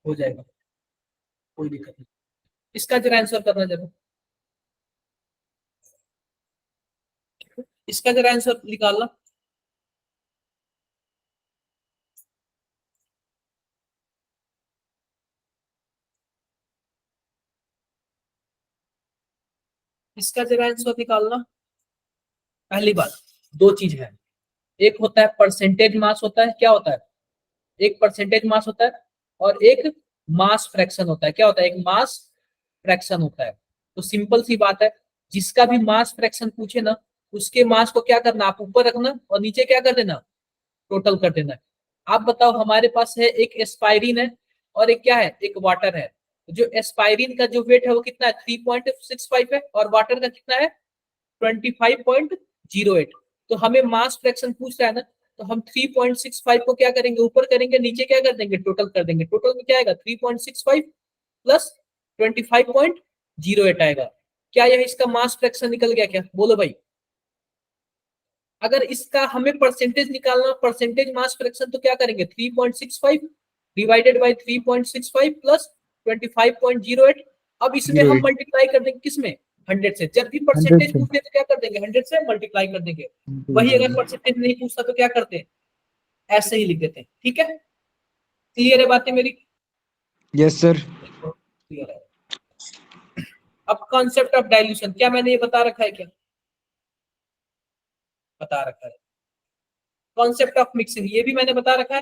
हो जाएगा, कोई दिक्कत नहीं। इसका जरा आंसर करना जरा, इसका जरा आंसर निकालना। इसका जरा आंसर निकालना। पहली बात, दो चीज है, एक होता है परसेंटेज मास होता है, क्या होता है, एक परसेंटेज मास होता है, और एक मास फ्रैक्शन होता है। क्या होता है, एक मास फ्रैक्शन होता है। तो सिंपल सी बात है, जिसका भी मास फ्रैक्शन पूछे ना, उसके मास को क्या करना, आप ऊपर रखना और नीचे क्या कर देना, टोटल कर देना है। आप बताओ, हमारे पास है एक एस्पाइरिन है और एक क्या है, एक वाटर है। जो एस्पाइरिन का जो वेट है वो कितना है, 3.65 है, और वाटर का कितना है, 25.08। तो हमें मास फ्रैक्शन पूछ रहा है ना, तो हम 3.65 को क्या करेंगे, ऊपर करेंगे, नीचे क्या कर देंगे, टोटल कर देंगे। टोटल में क्या आएगा, 3.65 प्लस 25.08 आएगा। क्या यह इसका मास फ्रैक्शन निकल गया क्या, बोलो भाई। अगर इसका हमें परसेंटेज निकालना, परसेंटेज मास फ्रैक्शन, तो क्या करेंगे, 3.65 डिवाइडेड बाय 3.65 प्लस 25.08। अब इसमें हम मल्टीप्लाई कर देंगे किसमें, 100 से। जब भी परसेंटेज पूछे तो क्या कर देंगे, 100 से मल्टीप्लाई कर देंगे। वही अगर परसेंटेज नहीं पूछता तो क्या करते हैं, ऐसे ही लिख देते हैं। ठीक है, क्लियर है बातें मेरी?
Yes sir.
क्लियर है। अब कॉन्सेप्ट ऑफ डाइल्यूशन, क्या मैंने ये बता रखा है क्या, बता रखा है। कॉन्सेप्ट ऑफ मिक्सिंग ये भी मैंने बता रखा है,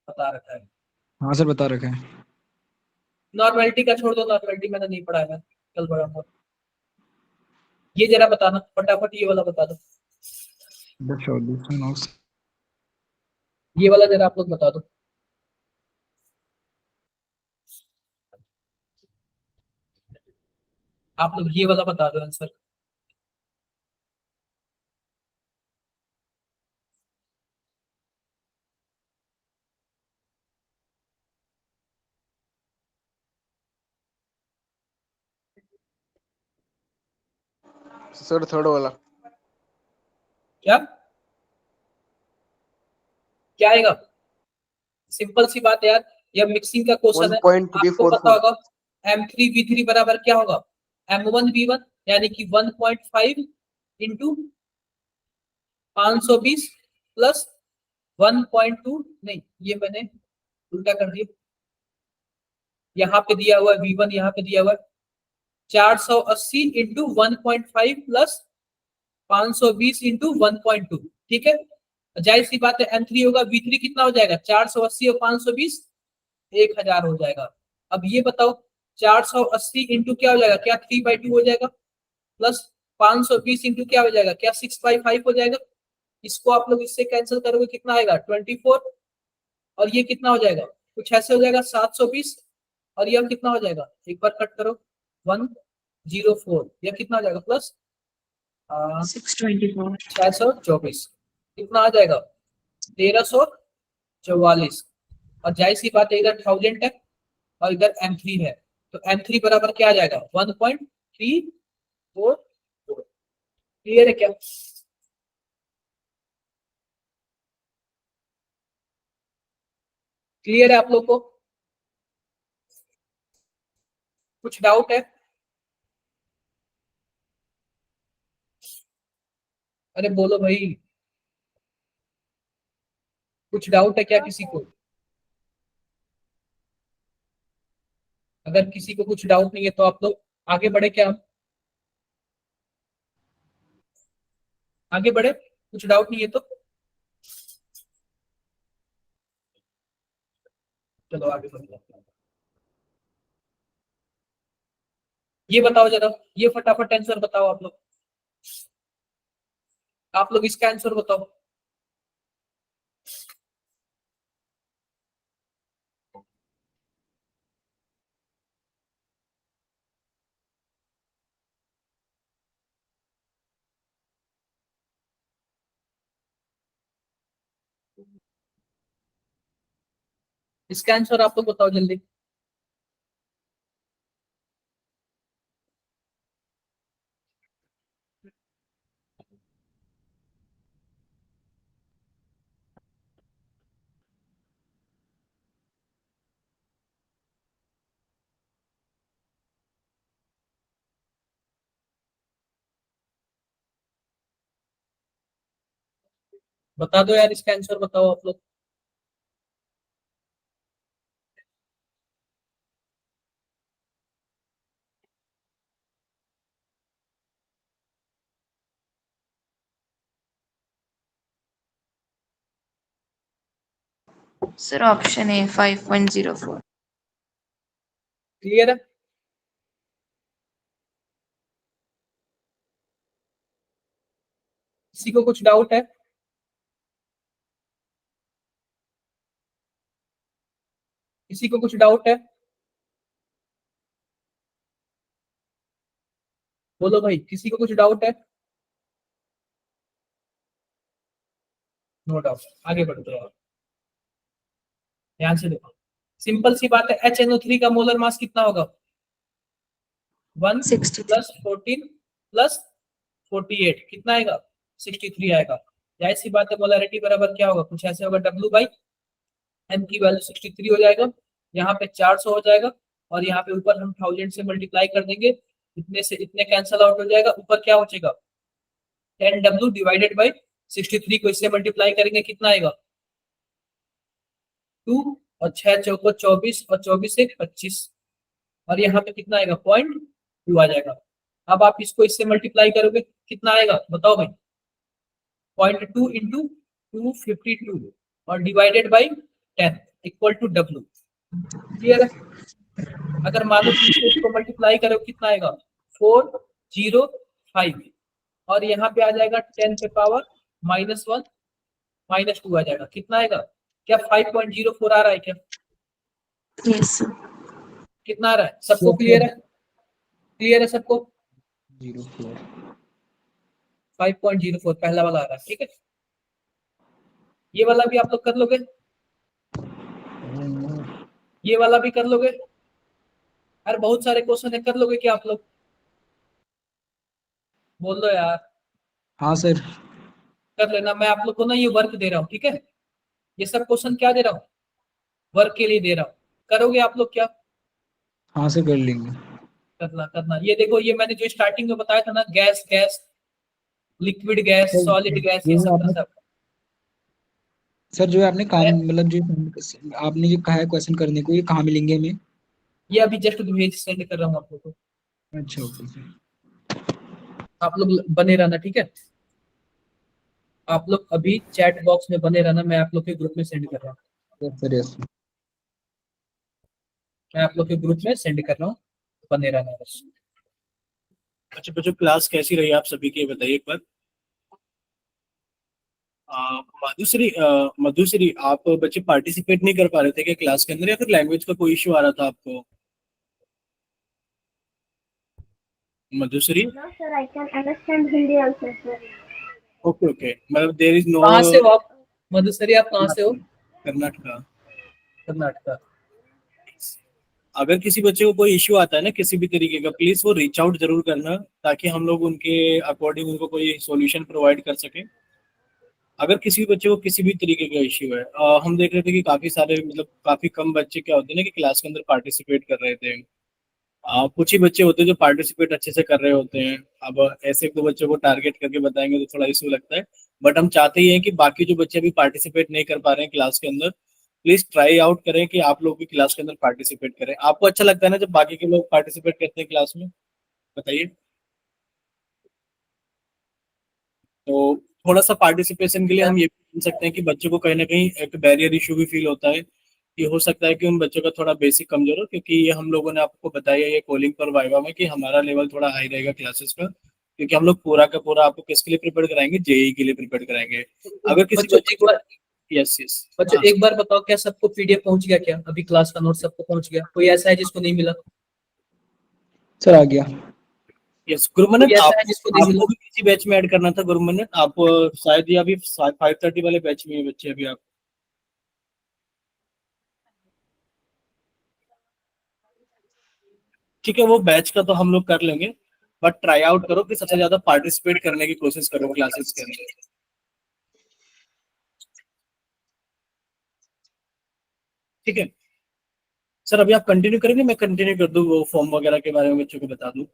बता रखा है।
हाँ सर बता रखा है।
नॉर्मेलिटी का छोड़ दो, नॉर्मेलिटी मैंने नहीं पढ़ाया है, कल बड़ा बहुत। ये जरा बताना फटाफट, ये वाला बता दो,
The solution of
ये वाला जरा आप लोग बता दो। आप लोग ये वाला बता दो आंसर।
सर थर्ड वाला।
क्या क्या आएगा, सिंपल सी बात है यार, यह मिक्सिंग का क्वेश्चन है। आपको पता
1.344।
होगा M3V3 बराबर क्या होगा, M1V1, यानी कि 1.5 इंटू 520 प्लस 1.2, नहीं ये मैंने उल्टा कर दिया, यहाँ पे दिया हुआ है V1, यहाँ पे दिया हुआ है 480 इंटू 1.5 प्लस 520 इंटू 1.2। ठीक है, जाहिर सी बात है M3 होगा, V3 कितना हो जाएगा, 480 और 520 1000 हो जाएगा। अब ये बताओ 480 इंटू क्या हो जाएगा, क्या 3/2 हो जाएगा, प्लस 520 इंटू क्या हो जाएगा, क्या 6/5 हो जाएगा। इसको आप लोग इससे कैंसिल करोगे कितना आएगा 24, और ये कितना हो जाएगा, कुछ ऐसे हो जाएगा 720, और ये कितना हो जाएगा, एक बार कट करो 104, यह कितना हो जाएगा प्लस
624.
624, कितना आ जाएगा 1344। और जाहिर सी बात है इधर 1000 है और इधर M3 है, तो M3 बराबर क्या आ जाएगा 1.344। क्लियर है क्या? क्लियर है आप लोग को? कुछ डाउट है? अरे बोलो भाई, कुछ डाउट है क्या किसी को? अगर किसी को कुछ डाउट नहीं है तो आप लोग आगे बढ़े क्या? हम आगे बढ़े, कुछ डाउट नहीं है तो चलो आगे बढ़ते हैं। ये बताओ जरा, ये फटाफट आंसर बताओ आप लोग, आप लोग इसका आंसर बताओ। इसका आंसर आप लोग बताओ जल्दी। बता दो यार, इसका आंसर बताओ आप लोग।
Sir, option A, 5.04.
क्लियर है? किसी को कुछ डाउट है? किसी को कुछ डाउट है? बोलो भाई, किसी को कुछ डाउट है? नो डाउट, आगे बढ़ते हैं। ध्यान से देखो, सिंपल सी बात है, HNO3 का मोलर मास कितना होगा 1
63.
प्लस 14 प्लस 48, कितना आएगा 63 आएगा। जाहिर सी बात है मोलरिटी बराबर क्या होगा, कुछ ऐसे होगा W/M की वैल्यू 63 हो जाएगा, यहाँ पे 400 हो जाएगा, और यहाँ पे ऊपर हम 1000 से मल्टीप्लाई कर देंगे, इतने से इतने कैंसल आउट हो जाएगा, ऊपर क्या हो जाएगा 10W डिवाइडेड बाई 63 को इससे मल्टीप्लाई करेंगे, कितना आएगा 2, और 6 चौको 24, और 24 से 25, और यहाँ पे कितना आएगा 0.2 आ जाएगा। अब आप इसको इससे मल्टीप्लाई करोगे कितना आएगा बताओ भाई, 0.2 इंटू 252 और divided by 10 equal to W। Clear है? अगर मान लो इसको मल्टीप्लाई करो कितना आएगा 405, और यहाँ पे आ जाएगा 10 पे पावर -1 -2 आ जाएगा, कितना आएगा, क्या 5.04 आ रहा है क्या,
Yes, sir.
कितना आ रहा है? सबको क्लियर है? क्लियर है सबको?
04
5.04 पहला वाला आ रहा है, ठीक है। ये वाला भी आप लोग कर लोगे, ये वाला भी कर लोगे, अरे बहुत सारे क्वेश्चन है, कर लोगे क्या आप लोग, बोल दो यार।
हाँ सर।
कर लेना, मैं आप लोग को ना ये वर्क दे रहा हूँ, ठीक है, ये सब क्वेश्चन क्या दे रहा हूँ, वर्क के लिए दे रहा हूँ, करोगे आप लोग क्या?
हाँ सर कर लेंगे।
करना करना, ये देखो, ये मैंने जो स्टार्टिंग में बताया था ना, gas gas, liquid gas, solid gas, ये सब का सब।
सर जो आपने काम मतलब जो आपने जो कहा है क्वेश्चन करने को, ये कहाँ मिलेंगे हमें?
ये अभी जस्ट भेज सेंड कर रहा हूँ आप लोग को,
अच्छा ओके सर।
आप लोग बने रहना, ठीक है, आप लोग अभी चैट बॉक्स में बने रहना, मैं आप लोग के ग्रुप में सेंड कर रहा हूँ।
Yes sir yes.
मैं आप लोग के ग्रुप में सेंड कर रहा हूँ, बने रहना बस।
अच्छा बच्चों, क्लास कैसी रही आप सभी की, ये बताइए एक बार। मधुश्री, आप बच्चे पार्टिसिपेट नहीं कर पा रहे थे क्या क्लास के अंदर, या फिर लैंग्वेज का कोई इश्यू आ रहा था आपको? Madhushree,
No, sir, I can understand Hindi also, sir.
Okay okay, मतलब देर इज नो।
कहाँ से हो आप मधुश्री, आप कहाँ से हो?
कर्नाटका।
कर्नाटका।
अगर किसी बच्चे को कोई इश्यू आता है ना किसी भी तरीके का, प्लीज वो रीच आउट जरूर करना, ताकि हम लोग उनके अकॉर्डिंग उनको कोई सॉल्यूशन प्रोवाइड कर सके। अगर किसी भी बच्चे को किसी भी तरीके का इश्यू है, हम देख रहे थे कि काफी सारे, मतलब काफी कम बच्चे क्या होते हैं ना कि क्लास के अंदर पार्टिसिपेट कर रहे थे। कुछ ही बच्चे होते हैं जो पार्टिसिपेट अच्छे से कर रहे होते हैं। अब ऐसे एक दो बच्चों को टारगेट करके बताएंगे तो थोड़ा इशू लगता है, बट हम चाहते ही हैं कि बाकी जो बच्चे भी पार्टिसिपेट नहीं कर पा रहे हैं क्लास के अंदर, प्लीज ट्राई आउट करें कि आप लोग भी क्लास के अंदर पार्टिसिपेट करें। आपको अच्छा लगता है ना जब बाकी के लोग पार्टिसिपेट करते हैं क्लास में, बताइए। तो थोड़ा सा पार्टिसिपेशन के लिए हम ये भी बोल सकते हैं कि बच्चों को कहीं ना कहीं एक बैरियर इशू भी फील होता है, कि हो सकता है कि उन बच्चों का थोड़ा बेसिक कमजोर हो, क्योंकि ये हम लोगों ने आपको बताया ये कॉलिंग पर वाइवा में कि हमारा लेवल थोड़ा हाई रहेगा क्लासेस का, क्योंकि हम लोग पूरा का पूरा आपको किसके लिए प्रिपेयर कराएंगे, जेई के लिए प्रिपेयर कराएंगे। अगर किसी
बच्चों एक बार
यस यस
बच्चों एक बार बताओ, क्या सबको पीडीएफ पहुंच गया? क्या अभी क्लास का नोट सबको पहुंच गया? कोई ऐसा है जिसको नहीं मिला?
सर आ गया।
यस गुरुमनन,
कोई ऐसा
आप
है जिसको नहीं मिला?
आपको भी किसी बैच में ऐड करना था गुरुमनन, आप शायद ये अभी 5:30 वाले बैच में हैं बच्चे अभी आप। ठीक है, वो बैच का तो हम लोग कर लेंगे, बट ट्राई आउट करो कि सबसे ज्यादा पार्टिसिपेट करने की कोशिश करो क्लासेस के अंदर। ठीक है सर, अभी आप कंटिन्यू करेंगे, मैं कंटिन्यू कर दूं, वो फॉर्म वगैरह के बारे में बच्चों को बता दूं।